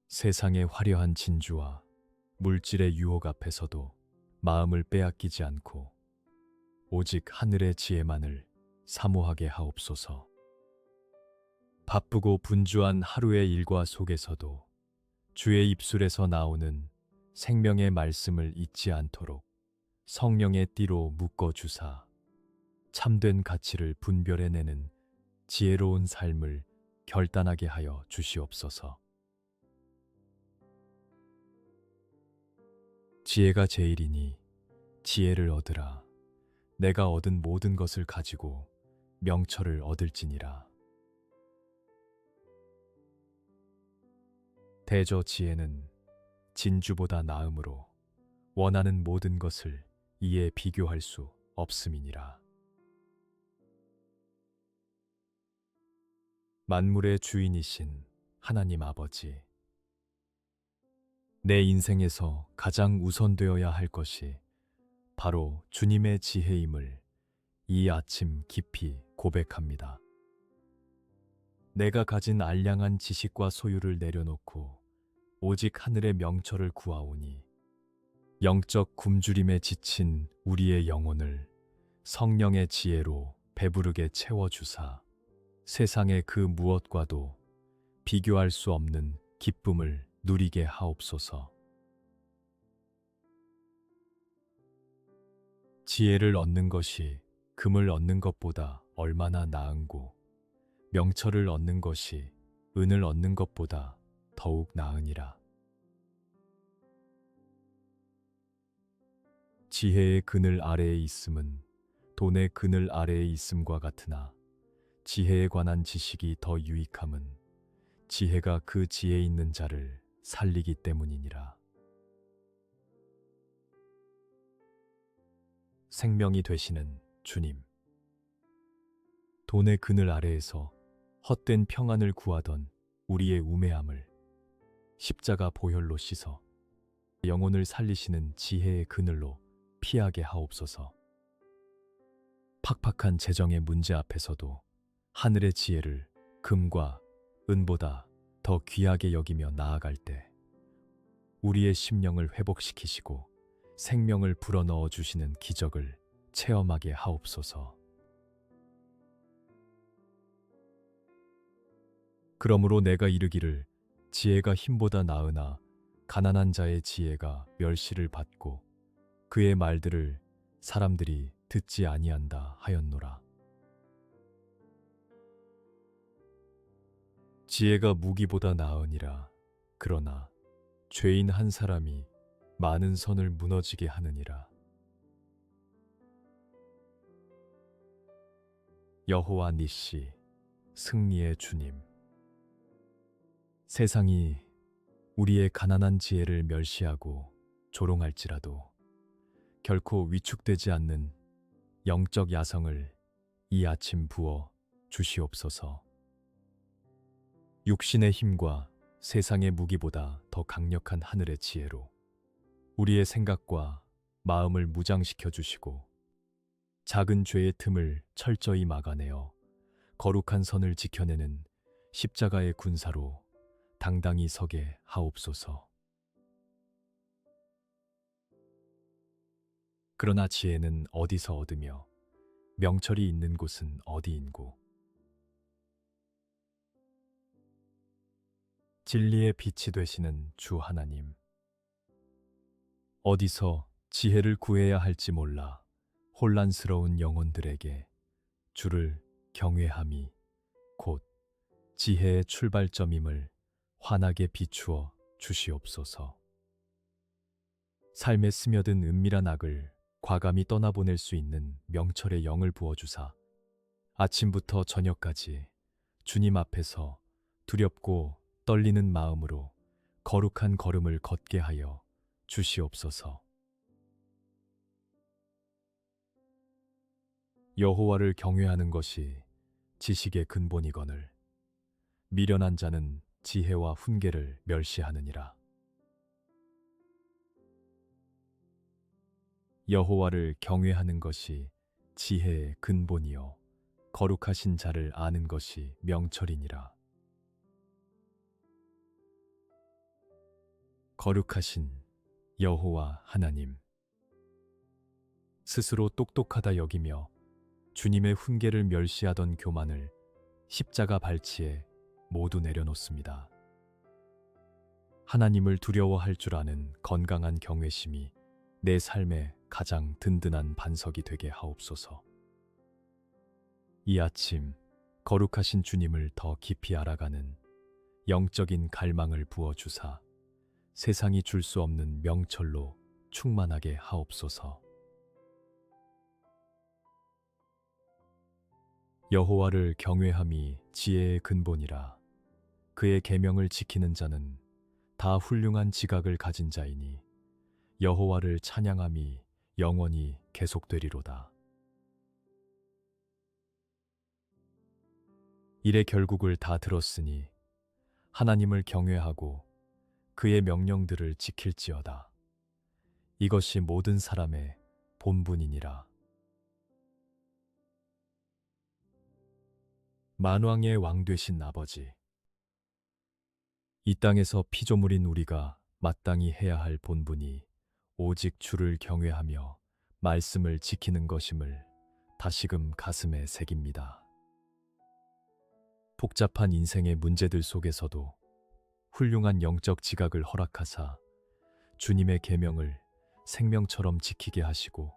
세상의 화려한 진주와 물질의 유혹 앞에서도 마음을 빼앗기지 않고 오직 하늘의 지혜만을 사모하게 하옵소서. 바쁘고 분주한 하루의 일과 속에서도 주의 입술에서 나오는 생명의 말씀을 잊지 않도록 성령의 띠로 묶어주사 참된 가치를 분별해내는 지혜로운 삶을 결단하게 하여 주시옵소서. 지혜가 제일이니 지혜를 얻으라. 내가 얻은 모든 것을 가지고 명철을 얻을지니라. 대저 지혜는 진주보다 나음으로 원하는 모든 것을 이에 비교할 수 없음이니라. 만물의 주인이신 하나님 아버지, 내 인생에서 가장 우선되어야 할 것이 바로 주님의 지혜임을 이 아침 깊이 고백합니다. 내가 가진 알량한 지식과 소유를 내려놓고 오직 하늘의 명철을 구하오니 영적 굶주림에 지친 우리의 영혼을 성령의 지혜로 배부르게 채워주사 세상의 그 무엇과도 비교할 수 없는 기쁨을 누리게 하옵소서. 지혜를 얻는 것이 금을 얻는 것보다 얼마나 나은고 명철을 얻는 것이 은을 얻는 것보다 더욱 나으니라. 지혜의 그늘 아래에 있음은 돈의 그늘 아래에 있음과 같으나 지혜에 관한 지식이 더 유익함은 지혜가 그 지혜 있는 자를 살리기 때문이니라. 생명이 되시는 주님, 돈의 그늘 아래에서 헛된 평안을 구하던 우리의 우매함을 십자가 보혈로 씻어 영혼을 살리시는 지혜의 그늘로 피하게 하옵소서. 팍팍한 재정의 문제 앞에서도 하늘의 지혜를 금과 은보다 더 귀하게 여기며 나아갈 때 우리의 심령을 회복시키시고 생명을 불어넣어 주시는 기적을 체험하게 하옵소서. 그러므로 내가 이르기를 지혜가 힘보다 나으나 가난한 자의 지혜가 멸시를 받고 그의 말들을 사람들이 듣지 아니한다 하였노라. 지혜가 무기보다 나으니라. 그러나 죄인 한 사람이 많은 선을 무너지게 하느니라. 여호와 니시, 승리의 주님, 세상이 우리의 가난한 지혜를 멸시하고 조롱할지라도 결코 위축되지 않는 영적 야성을 이 아침 부어 주시옵소서. 육신의 힘과 세상의 무기보다 더 강력한 하늘의 지혜로 우리의 생각과 마음을 무장시켜 주시고 작은 죄의 틈을 철저히 막아내어 거룩한 선을 지켜내는 십자가의 군사로 당당히 서게 하옵소서. 그러나 지혜는 어디서 얻으며 명철이 있는 곳은 어디인고? 진리의 빛이 되시는 주 하나님, 어디서 지혜를 구해야 할지 몰라 혼란스러운 영혼들에게 주를 경외함이 곧 지혜의 출발점임을 환하게 비추어 주시옵소서. 삶에 스며든 은밀한 악을 과감히 떠나보낼 수 있는 명철의 영을 부어주사 아침부터 저녁까지 주님 앞에서 두렵고 떨리는 마음으로 거룩한 걸음을 걷게 하여 주시옵소서. 여호와를 경외하는 것이 지식의 근본이거늘 미련한 자는 지혜와 훈계를 멸시하느니라. 여호와를 경외하는 것이 지혜의 근본이요 거룩하신 자를 아는 것이 명철이니라. 거룩하신 여호와 하나님, 스스로 똑똑하다 여기며 주님의 훈계를 멸시하던 교만을 십자가 발치에 모두 내려놓습니다. 하나님을 두려워할 줄 아는 건강한 경외심이 내 삶의 가장 든든한 반석이 되게 하옵소서. 이 아침 거룩하신 주님을 더 깊이 알아가는 영적인 갈망을 부어주사 세상이 줄 수 없는 명철로 충만하게 하옵소서. 여호와를 경외함이 지혜의 근본이라. 그의 계명을 지키는 자는 다 훌륭한 지각을 가진 자이니 여호와를 찬양함이 영원히 계속되리로다. 일의 결국을 다 들었으니 하나님을 경외하고 그의 명령들을 지킬지어다. 이것이 모든 사람의 본분이니라. 만왕의 왕 되신 아버지, 이 땅에서 피조물인 우리가 마땅히 해야 할 본분이 오직 주를 경외하며 말씀을 지키는 것임을 다시금 가슴에 새깁니다. 복잡한 인생의 문제들 속에서도 훌륭한 영적 지각을 허락하사 주님의 계명을 생명처럼 지키게 하시고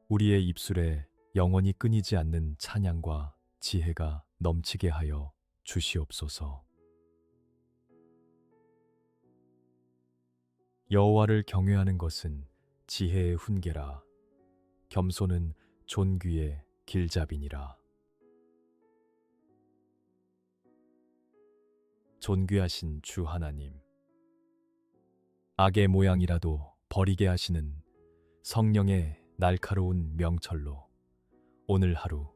우리의 입술에 영원히 끊이지 않는 찬양과 지혜가 넘치게 하여 주시옵소서. 여호와를 경외하는 것은 지혜의 훈계라. 겸손은 존귀의 길잡이니라. 존귀하신 주 하나님, 악의 모양이라도 버리게 하시는 성령의 날카로운 명철로 오늘 하루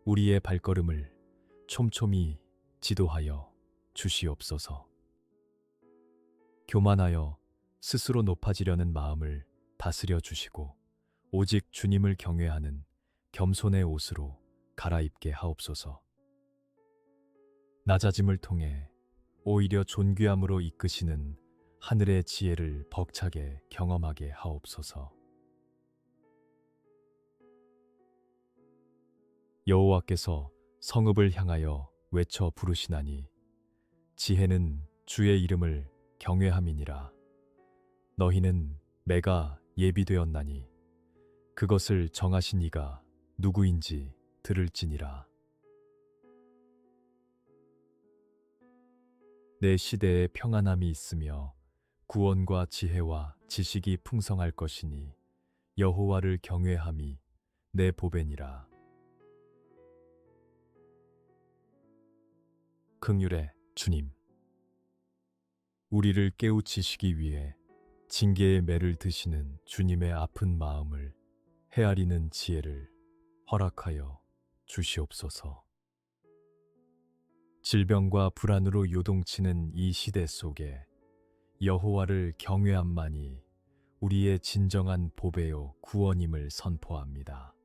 우리의 발걸음을 촘촘히 지도하여 주시옵소서. 교만하여 스스로 높아지려는 마음을 다스려 주시고 오직 주님을 경외하는 겸손의 옷으로 갈아입게 하옵소서. 낮아짐을 통해 오히려 존귀함으로 이끄시는 하늘의 지혜를 벅차게 경험하게 하옵소서. 여호와께서 성읍을 향하여 외쳐 부르시나니 지혜는 주의 이름을 경외함이니라. 너희는 매가 예비되었나니 그것을 정하신 이가 누구인지 들을지니라. 내 시대에 평안함이 있으며 구원과 지혜와 지식이 풍성할 것이니 여호와를 경외함이 내 보배니라. 긍휼의 주님, 우리를 깨우치시기 위해 징계의 매를 드시는 주님의 아픈 마음을 헤아리는 지혜를 허락하여 주시옵소서. 질병과 불안으로 요동치는 이 시대 속에 여호와를 경외함만이 우리의 진정한 보배요 구원임을 선포합니다.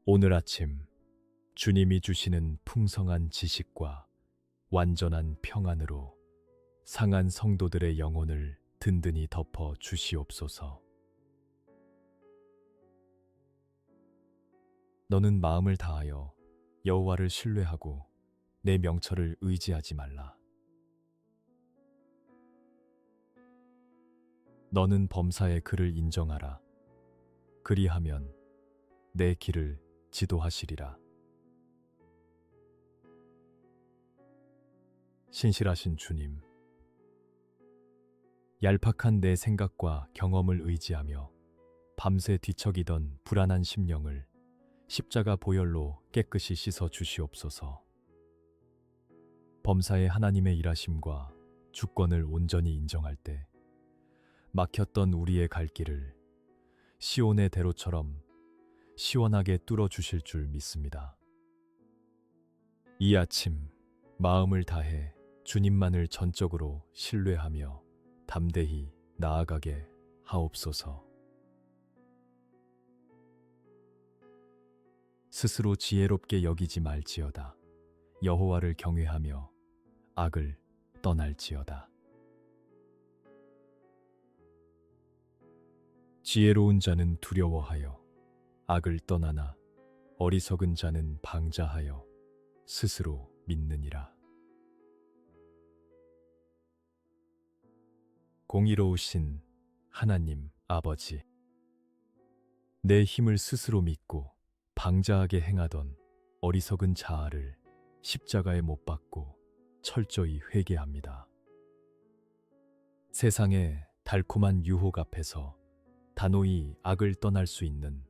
오늘 아침 주님이 주시는 풍성한 지식과 완전한 평안으로 상한 성도들의 영혼을 든든히 덮어 주시옵소서. 너는 마음을 다하여 여호와를 신뢰하고 내 명철을 의지하지 말라. 너는 범사의 그를 인정하라. 그리하면 내 길을 지도하시리라. 신실하신 주님, 얄팍한 내 생각과 경험을 의지하며 밤새 뒤척이던 불안한 심령을 십자가 보혈로 깨끗이 씻어 주시옵소서. 범사의 하나님의 일하심과 주권을 온전히 인정할 때 막혔던 우리의 갈 길을 시온의 대로처럼 시원하게 뚫어 주실 줄 믿습니다. 이 아침 마음을 다해 주님만을 전적으로 신뢰하며 담대히 나아가게 하옵소서. 스스로 지혜롭게 여기지 말지어다. 여호와를 경외하며 악을 떠날지어다. 지혜로운 자는 두려워하여 악을 떠나나 어리석은 자는 방자하여 스스로 믿느니라. 공의로우신 하나님 아버지, 내 힘을 스스로 믿고 방자하게 행하던 어리석은 자아를 십자가에 못 박고 철저히 회개합니다. 세상의 달콤한 유혹 앞에서 단호히 악을 떠날 수 있는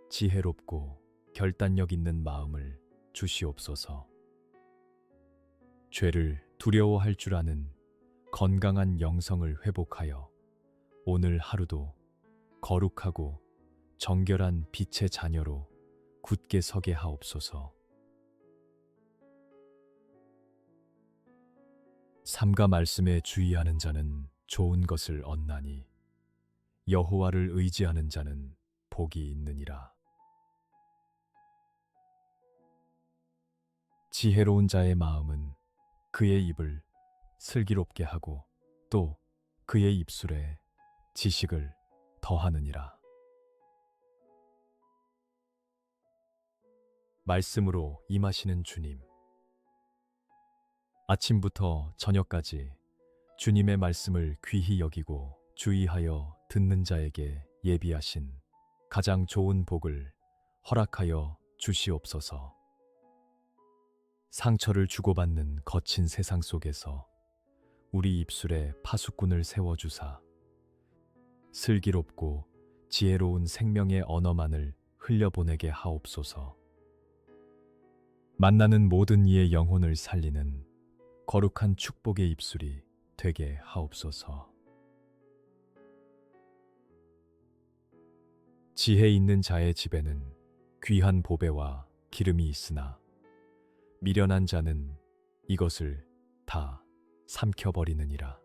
지혜롭고 결단력 있는 마음을 주시옵소서. 죄를 두려워할 줄 아는 건강한 영성을 회복하여 오늘 하루도 거룩하고 정결한 빛의 자녀로 굳게 서게 하옵소서. 삼가 말씀에 주의하는 자는 좋은 것을 얻나니 여호와를 의지하는 자는 복이 있느니라. 지혜로운 자의 마음은 그의 입을 슬기롭게 하고 또 그의 입술에 지식을 더하느니라. 말씀으로 임하시는 주님. 아침부터 저녁까지 주님의 말씀을 귀히 여기고 주의하여 듣는 자에게 예비하신 가장 좋은 복을 허락하여 주시옵소서. 상처를 주고받는 거친 세상 속에서 우리 입술에 파수꾼을 세워주사 슬기롭고 지혜로운 생명의 언어만을 흘려보내게 하옵소서. 만나는 모든 이의 영혼을 살리는 거룩한 축복의 입술이 되게 하옵소서. 지혜 있는 자의 집에는 귀한 보배와 기름이 있으나 미련한 자는 이것을 다 삼켜버리느니라.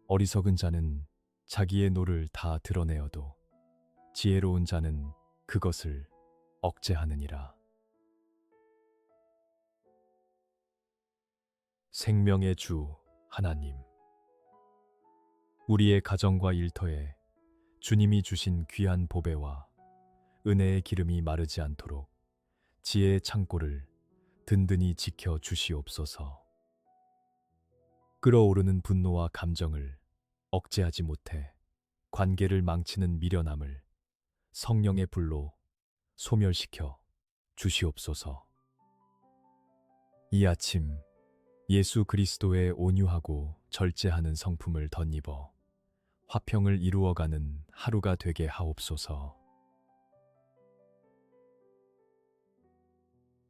어리석은 자는 자기의 노를 다 드러내어도 지혜로운 자는 그것을 억제하느니라. 생명의 주 하나님, 우리의 가정과 일터에 주님이 주신 귀한 보배와 은혜의 기름이 마르지 않도록 지혜의 창고를 든든히 지켜 주시옵소서. 끓어오르는 분노와 감정을 억제하지 못해 관계를 망치는 미련함을 성령의 불로 소멸시켜 주시옵소서. 이 아침 예수 그리스도의 온유하고 절제하는 성품을 덧입어 화평을 이루어가는 하루가 되게 하옵소서.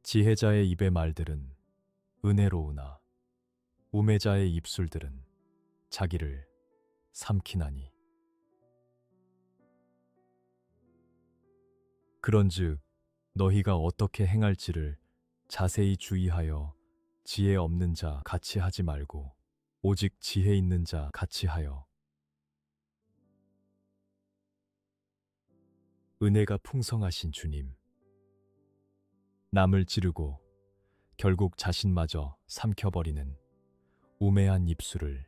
지혜자의 입의 말들은 은혜로우나 우매자의 입술들은 자기를 삼키나니. 그런즉 너희가 어떻게 행할지를 자세히 주의하여 지혜 없는 자 같이 하지 말고 오직 지혜 있는 자 같이 하여 은혜가 풍성하신 주님, 남을 찌르고 결국 자신마저 삼켜버리는 우매한 입술을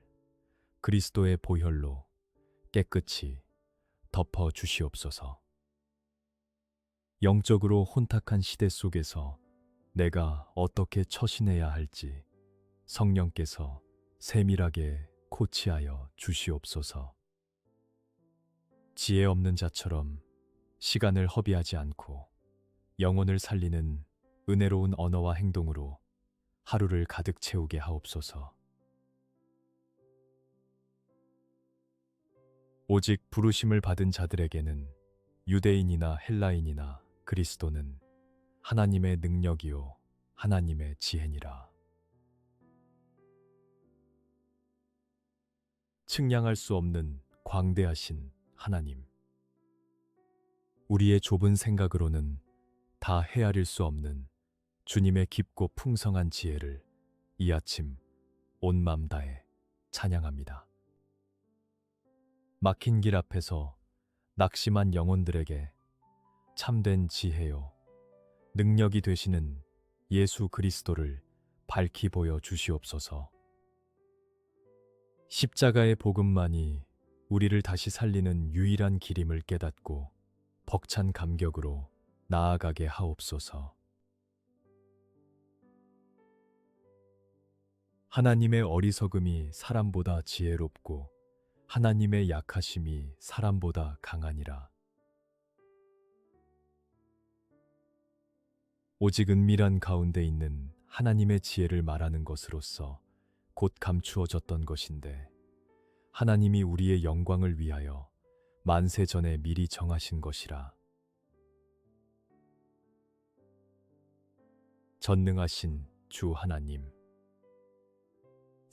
그리스도의 보혈로 깨끗이 덮어 주시옵소서. 영적으로 혼탁한 시대 속에서 내가 어떻게 처신해야 할지 성령께서 세밀하게 코치하여 주시옵소서. 지혜 없는 자처럼 시간을 허비하지 않고 영혼을 살리는 은혜로운 언어와 행동으로 하루를 가득 채우게 하옵소서. 오직 부르심을 받은 자들에게는 유대인이나 헬라인이나 그리스도는 하나님의 능력이요 하나님의 지혜니라. 측량할 수 없는 광대하신 하나님, 우리의 좁은 생각으로는 다 헤아릴 수 없는 주님의 깊고 풍성한 지혜를 이 아침 온 맘 다해 찬양합니다. 막힌 길 앞에서 낙심한 영혼들에게 참된 지혜요 능력이 되시는 예수 그리스도를 밝히 보여 주시옵소서. 십자가의 복음만이 우리를 다시 살리는 유일한 길임을 깨닫고 벅찬 감격으로 나아가게 하옵소서. 하나님의 어리석음이 사람보다 지혜롭고 하나님의 약하심이 사람보다 강하니라. 오직 은밀한 가운데 있는 하나님의 지혜를 말하는 것으로서 곧 감추어졌던 것인데 하나님이 우리의 영광을 위하여 만세 전에 미리 정하신 것이라. 전능하신 주 하나님,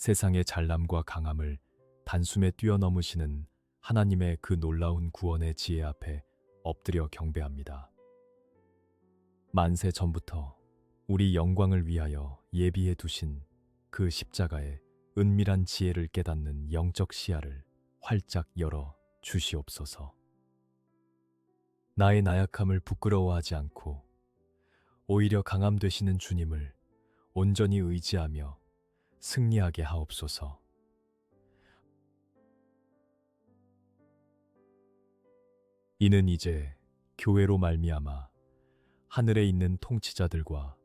세상의 잘남과 강함을 단숨에 뛰어넘으시는 하나님의 그 놀라운 구원의 지혜 앞에 엎드려 경배합니다. 만세 전부터 우리 영광을 위하여 예비해 두신 그 십자가의 은밀한 지혜를 깨닫는 영적 시야를 활짝 열어 주시옵소서. 나의 나약함을 부끄러워하지 않고 오히려 강함 되시는 주님을 온전히 의지하며 승리하게 하옵소서. 이는 이제 교회로 말미암아 하늘에 있는 통치자들과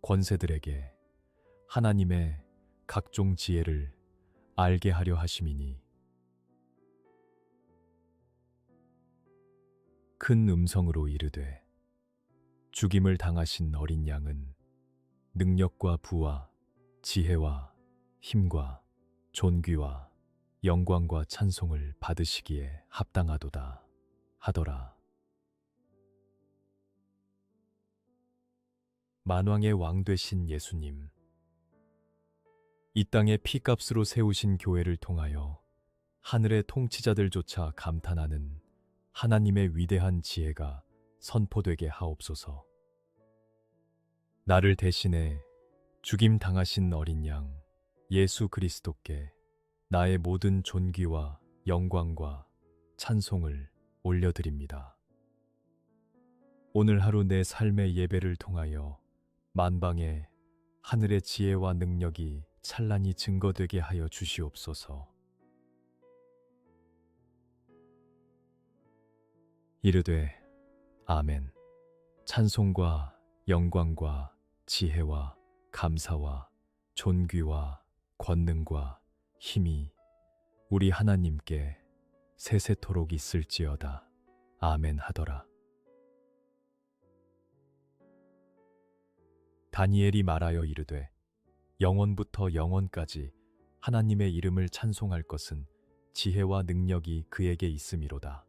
권세들에게 하나님의 각종 지혜를 알게 하려 하심이니, 큰 음성으로 이르되 죽임을 당하신 어린 양은 능력과 부와 지혜와 힘과 존귀와 영광과 찬송을 받으시기에 합당하도다 하더라. 만왕의 왕 되신 예수님, 이 땅에 피값으로 세우신 교회를 통하여 하늘의 통치자들조차 감탄하는 하나님의 위대한 지혜가 선포되게 하옵소서. 나를 대신해 죽임 당하신 어린 양 예수 그리스도께 나의 모든 존귀와 영광과 찬송을 올려드립니다. 오늘 하루 내 삶의 예배를 통하여 만방에 하늘의 지혜와 능력이 찬란히 증거되게 하여 주시옵소서. 이르되 아멘. 찬송과 영광과 지혜와 감사와 존귀와 권능과 힘이 우리 하나님께 세세토록 있을지어다. 아멘 하더라. 다니엘이 말하여 이르되 영원부터 영원까지 하나님의 이름을 찬송할 것은 지혜와 능력이 그에게 있음이로다.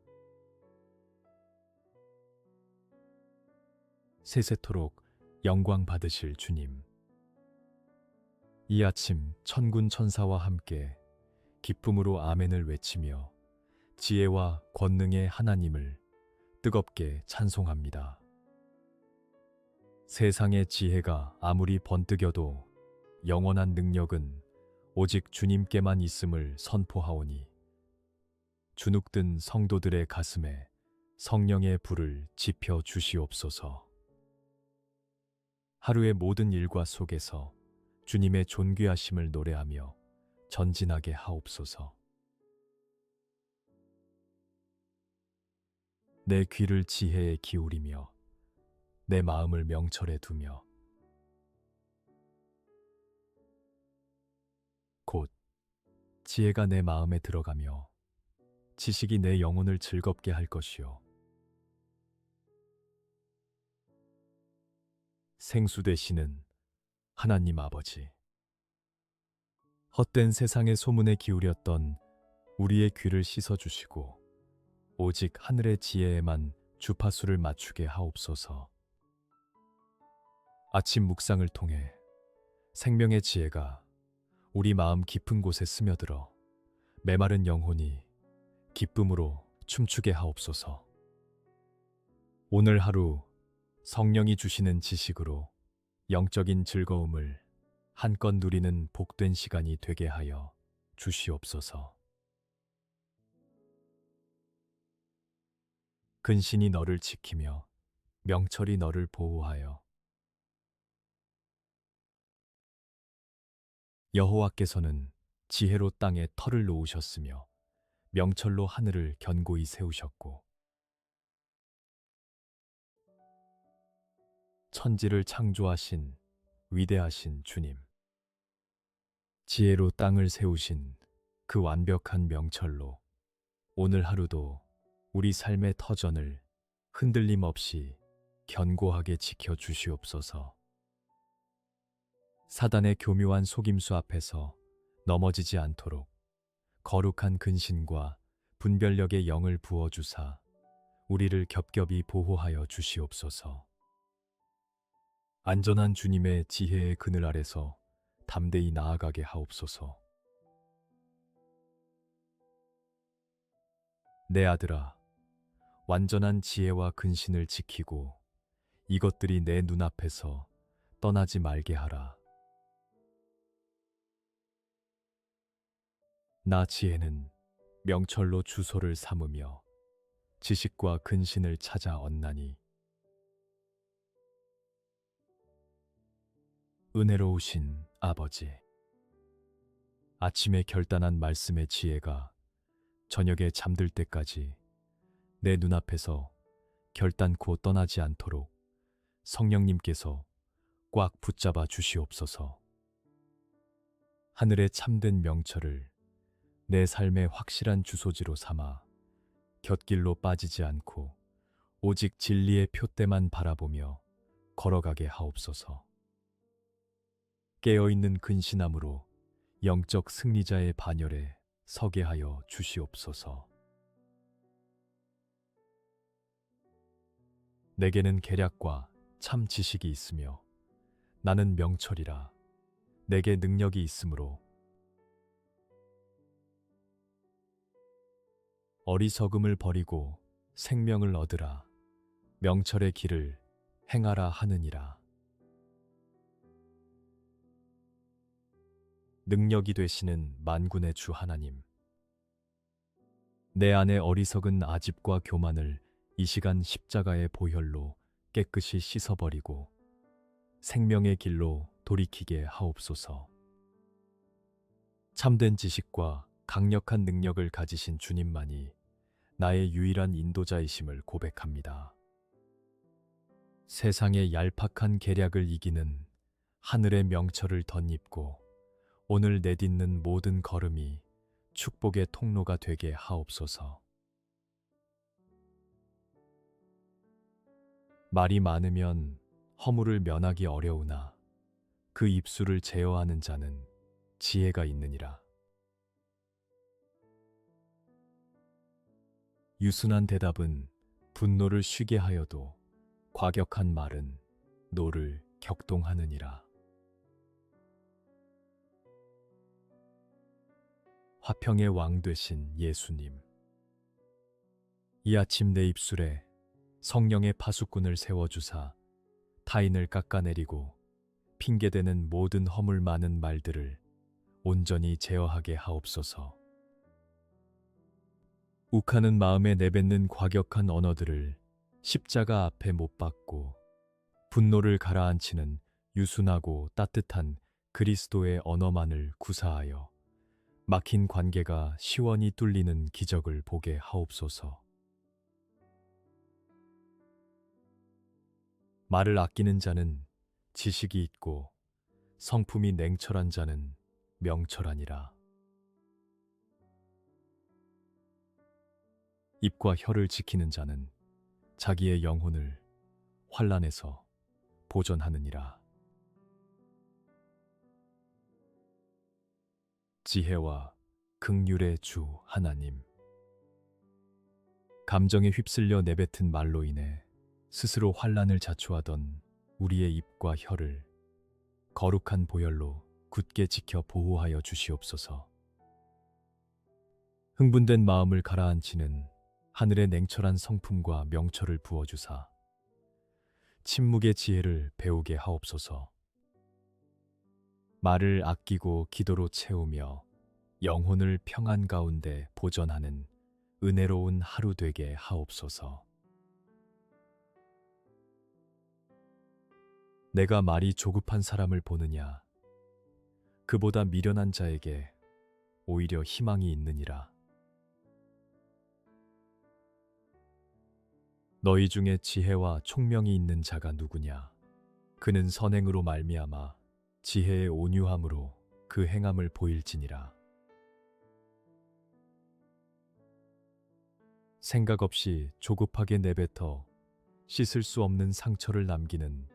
세세토록 영광 받으실 주님, 이 아침 천군 천사와 함께 기쁨으로 아멘을 외치며 지혜와 권능의 하나님을 뜨겁게 찬송합니다. 세상의 지혜가 아무리 번뜩여도 영원한 능력은 오직 주님께만 있음을 선포하오니, 주눅든 성도들의 가슴에 성령의 불을 지펴 주시옵소서. 하루의 모든 일과 속에서 주님의 존귀하심을 노래하며 전진하게 하옵소서. 내 귀를 지혜에 기울이며 내 마음을 명철에 두며 곧 지혜가 내 마음에 들어가며 지식이 내 영혼을 즐겁게 할 것이요 생수 되시는 하나님 아버지, 헛된 세상의 소문에 기울였던 우리의 귀를 씻어주시고 오직 하늘의 지혜에만 주파수를 맞추게 하옵소서. 아침 묵상을 통해 생명의 지혜가 우리 마음 깊은 곳에 스며들어 메마른 영혼이 기쁨으로 춤추게 하옵소서. 오늘 하루 성령이 주시는 지식으로 영적인 즐거움을 한껏 누리는 복된 시간이 되게 하여 주시옵소서. 근신이 너를 지키며 명철이 너를 보호하여 여호와께서는 지혜로 땅에 터를 놓으셨으며 명철로 하늘을 견고히 세우셨고 천지를 창조하신 위대하신 주님, 지혜로 땅을 세우신 그 완벽한 명철로 오늘 하루도 우리 삶의 터전을 흔들림 없이 견고하게 지켜 주시옵소서. 사단의 교묘한 속임수 앞에서 넘어지지 않도록 거룩한 근신과 분별력의 영을 부어주사 우리를 겹겹이 보호하여 주시옵소서. 안전한 주님의 지혜의 그늘 아래서 담대히 나아가게 하옵소서. 내 아들아, 완전한 지혜와 근신을 지키고 이것들이 내 눈앞에서 떠나지 말게 하라. 나 지혜는 명철로 주소를 삼으며 지식과 근신을 찾아 얻나니 은혜로우신 아버지, 아침에 결단한 말씀의 지혜가 저녁에 잠들 때까지 내 눈앞에서 결단코 떠나지 않도록 성령님께서 꽉 붙잡아 주시옵소서. 하늘의 참된 명철을 내 삶의 확실한 주소지로 삼아 곁길로 빠지지 않고 오직 진리의 표대만 바라보며 걸어가게 하옵소서. 깨어있는 근신함으로 영적 승리자의 반열에 서게 하여 주시옵소서. 내게는 계략과 참 지식이 있으며 나는 명철이라. 내게 능력이 있으므로 어리석음을 버리고 생명을 얻으라. 명철의 길을 행하라 하느니라. 능력이 되시는 만군의 주 하나님, 내 안의 어리석은 아집과 교만을 이 시간 십자가의 보혈로 깨끗이 씻어버리고 생명의 길로 돌이키게 하옵소서. 참된 지식과 강력한 능력을 가지신 주님만이 나의 유일한 인도자이심을 고백합니다. 세상의 얄팍한 계략을 이기는 하늘의 명철을 덧입고 오늘 내딛는 모든 걸음이 축복의 통로가 되게 하옵소서. 말이 많으면 허물을 면하기 어려우나 그 입술을 제어하는 자는 지혜가 있느니라. 유순한 대답은 분노를 쉬게 하여도 과격한 말은 노를 격동하느니라. 화평의 왕 되신 예수님, 이 아침 내 입술에 성령의 파수꾼을 세워주사 타인을 깎아내리고 핑계대는 모든 허물 많은 말들을 온전히 제어하게 하옵소서. 욱하는 마음에 내뱉는 과격한 언어들을 십자가 앞에 못 박고 분노를 가라앉히는 유순하고 따뜻한 그리스도의 언어만을 구사하여 막힌 관계가 시원히 뚫리는 기적을 보게 하옵소서. 말을 아끼는 자는 지식이 있고 성품이 냉철한 자는 명철하니라. 입과 혀를 지키는 자는 자기의 영혼을 환난에서 보전하느니라. 지혜와 긍휼의 주 하나님, 감정에 휩쓸려 내뱉은 말로 인해 스스로 환난을 자초하던 우리의 입과 혀를 거룩한 보혈로 굳게 지켜 보호하여 주시옵소서. 흥분된 마음을 가라앉히는 하늘의 냉철한 성품과 명철을 부어주사 침묵의 지혜를 배우게 하옵소서. 말을 아끼고 기도로 채우며 영혼을 평안 가운데 보전하는 은혜로운 하루 되게 하옵소서. 내가 말이 조급한 사람을 보느냐? 그보다 미련한 자에게 오히려 희망이 있느니라. 너희 중에 지혜와 총명이 있는 자가 누구냐? 그는 선행으로 말미암아 지혜의 온유함으로 그 행함을 보일지니라. 생각 없이 조급하게 내뱉어 씻을 수 없는 상처를 남기는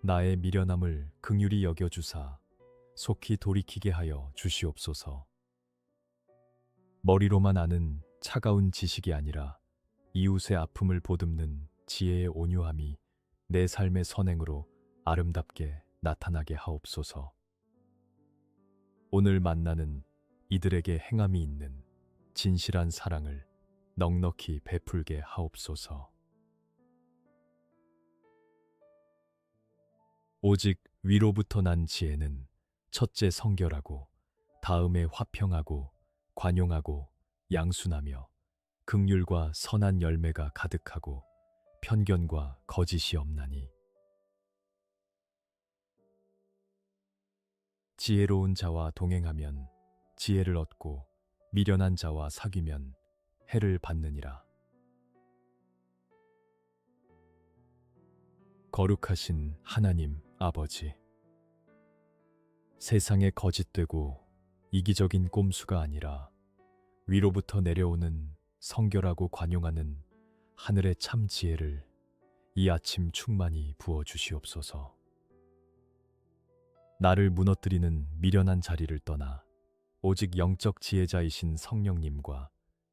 나의 미련함을 긍휼히 여겨주사 속히 돌이키게 하여 주시옵소서. 머리로만 아는 차가운 지식이 아니라 이웃의 아픔을 보듬는 지혜의 온유함이 내 삶의 선행으로 아름답게 나타나게 하옵소서. 오늘 만나는 이들에게 행함이 있는 진실한 사랑을 넉넉히 베풀게 하옵소서. 오직 위로부터 난 지혜는 첫째 성결하고 다음에 화평하고 관용하고 양순하며 긍휼과 선한 열매가 가득하고 편견과 거짓이 없나니. 지혜로운 자와 동행하면 지혜를 얻고 미련한 자와 사귀면 해를 받느니라. 거룩하신 하나님 아버지, 세상에 거짓되고 이기적인 꼼수가 아니라 위로부터 내려오는 성결하고 관용하는 하늘의 참 지혜를 이 아침 충만히 부어주시옵소서. 나를 무너뜨리는 미련한 자리를 떠나 오직 영적 지혜자이신 성령님과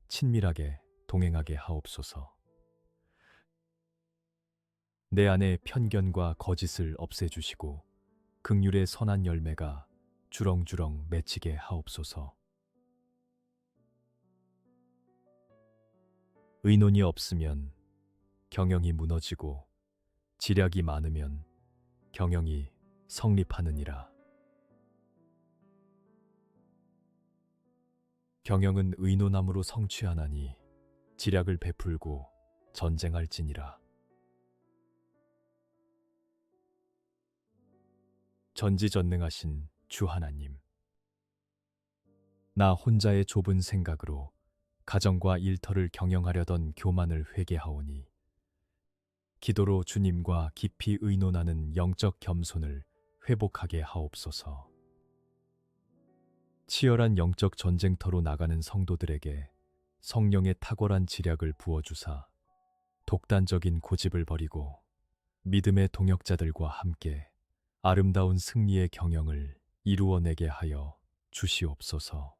친밀하게 동행하게 하옵소서. 내 안에 편견과 거짓을 없애주시고 긍휼의 선한 열매가 주렁주렁 맺히게 하옵소서. 의논이 없으면 경영이 무너지고 지략이 많으면 경영이 성립하느니라. 경영은 의논함으로 성취하나니 지략을 베풀고 전쟁할지니라. 전지전능하신 주 하나님, 나 혼자의 좁은 생각으로 가정과 일터를 경영하려던 교만을 회개하오니 기도로 주님과 깊이 의논하는 영적 겸손을 회복하게 하옵소서. 치열한 영적 전쟁터로 나가는 성도들에게 성령의 탁월한 지략을 부어주사 독단적인 고집을 버리고 믿음의 동역자들과 함께 아름다운 승리의 경영을 이루어내게 하여 주시옵소서.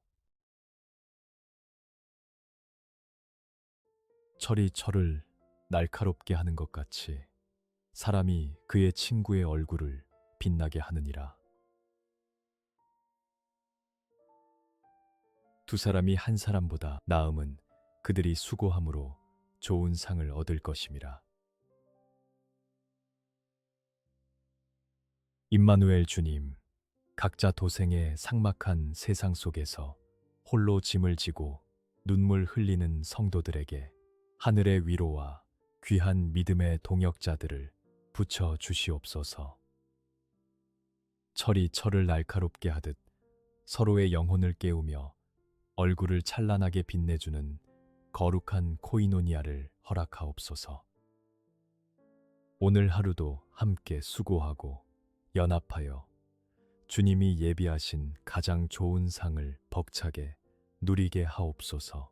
철이 철을 날카롭게 하는 것 같이 사람이 그의 친구의 얼굴을 빛나게 하느니라. 두 사람이 한 사람보다 나음은 그들이 수고함으로 좋은 상을 얻을 것임이라. 임마누엘 주님, 각자 도생의 삭막한 세상 속에서 홀로 짐을 지고 눈물 흘리는 성도들에게 하늘의 위로와 귀한 믿음의 동역자들을 붙여 주시옵소서. 철이 철을 날카롭게 하듯 서로의 영혼을 깨우며 얼굴을 찬란하게 빛내주는 거룩한 코이노니아를 허락하옵소서. 오늘 하루도 함께 수고하고 연합하여 주님이 예비하신 가장 좋은 상을 벅차게 누리게 하옵소서.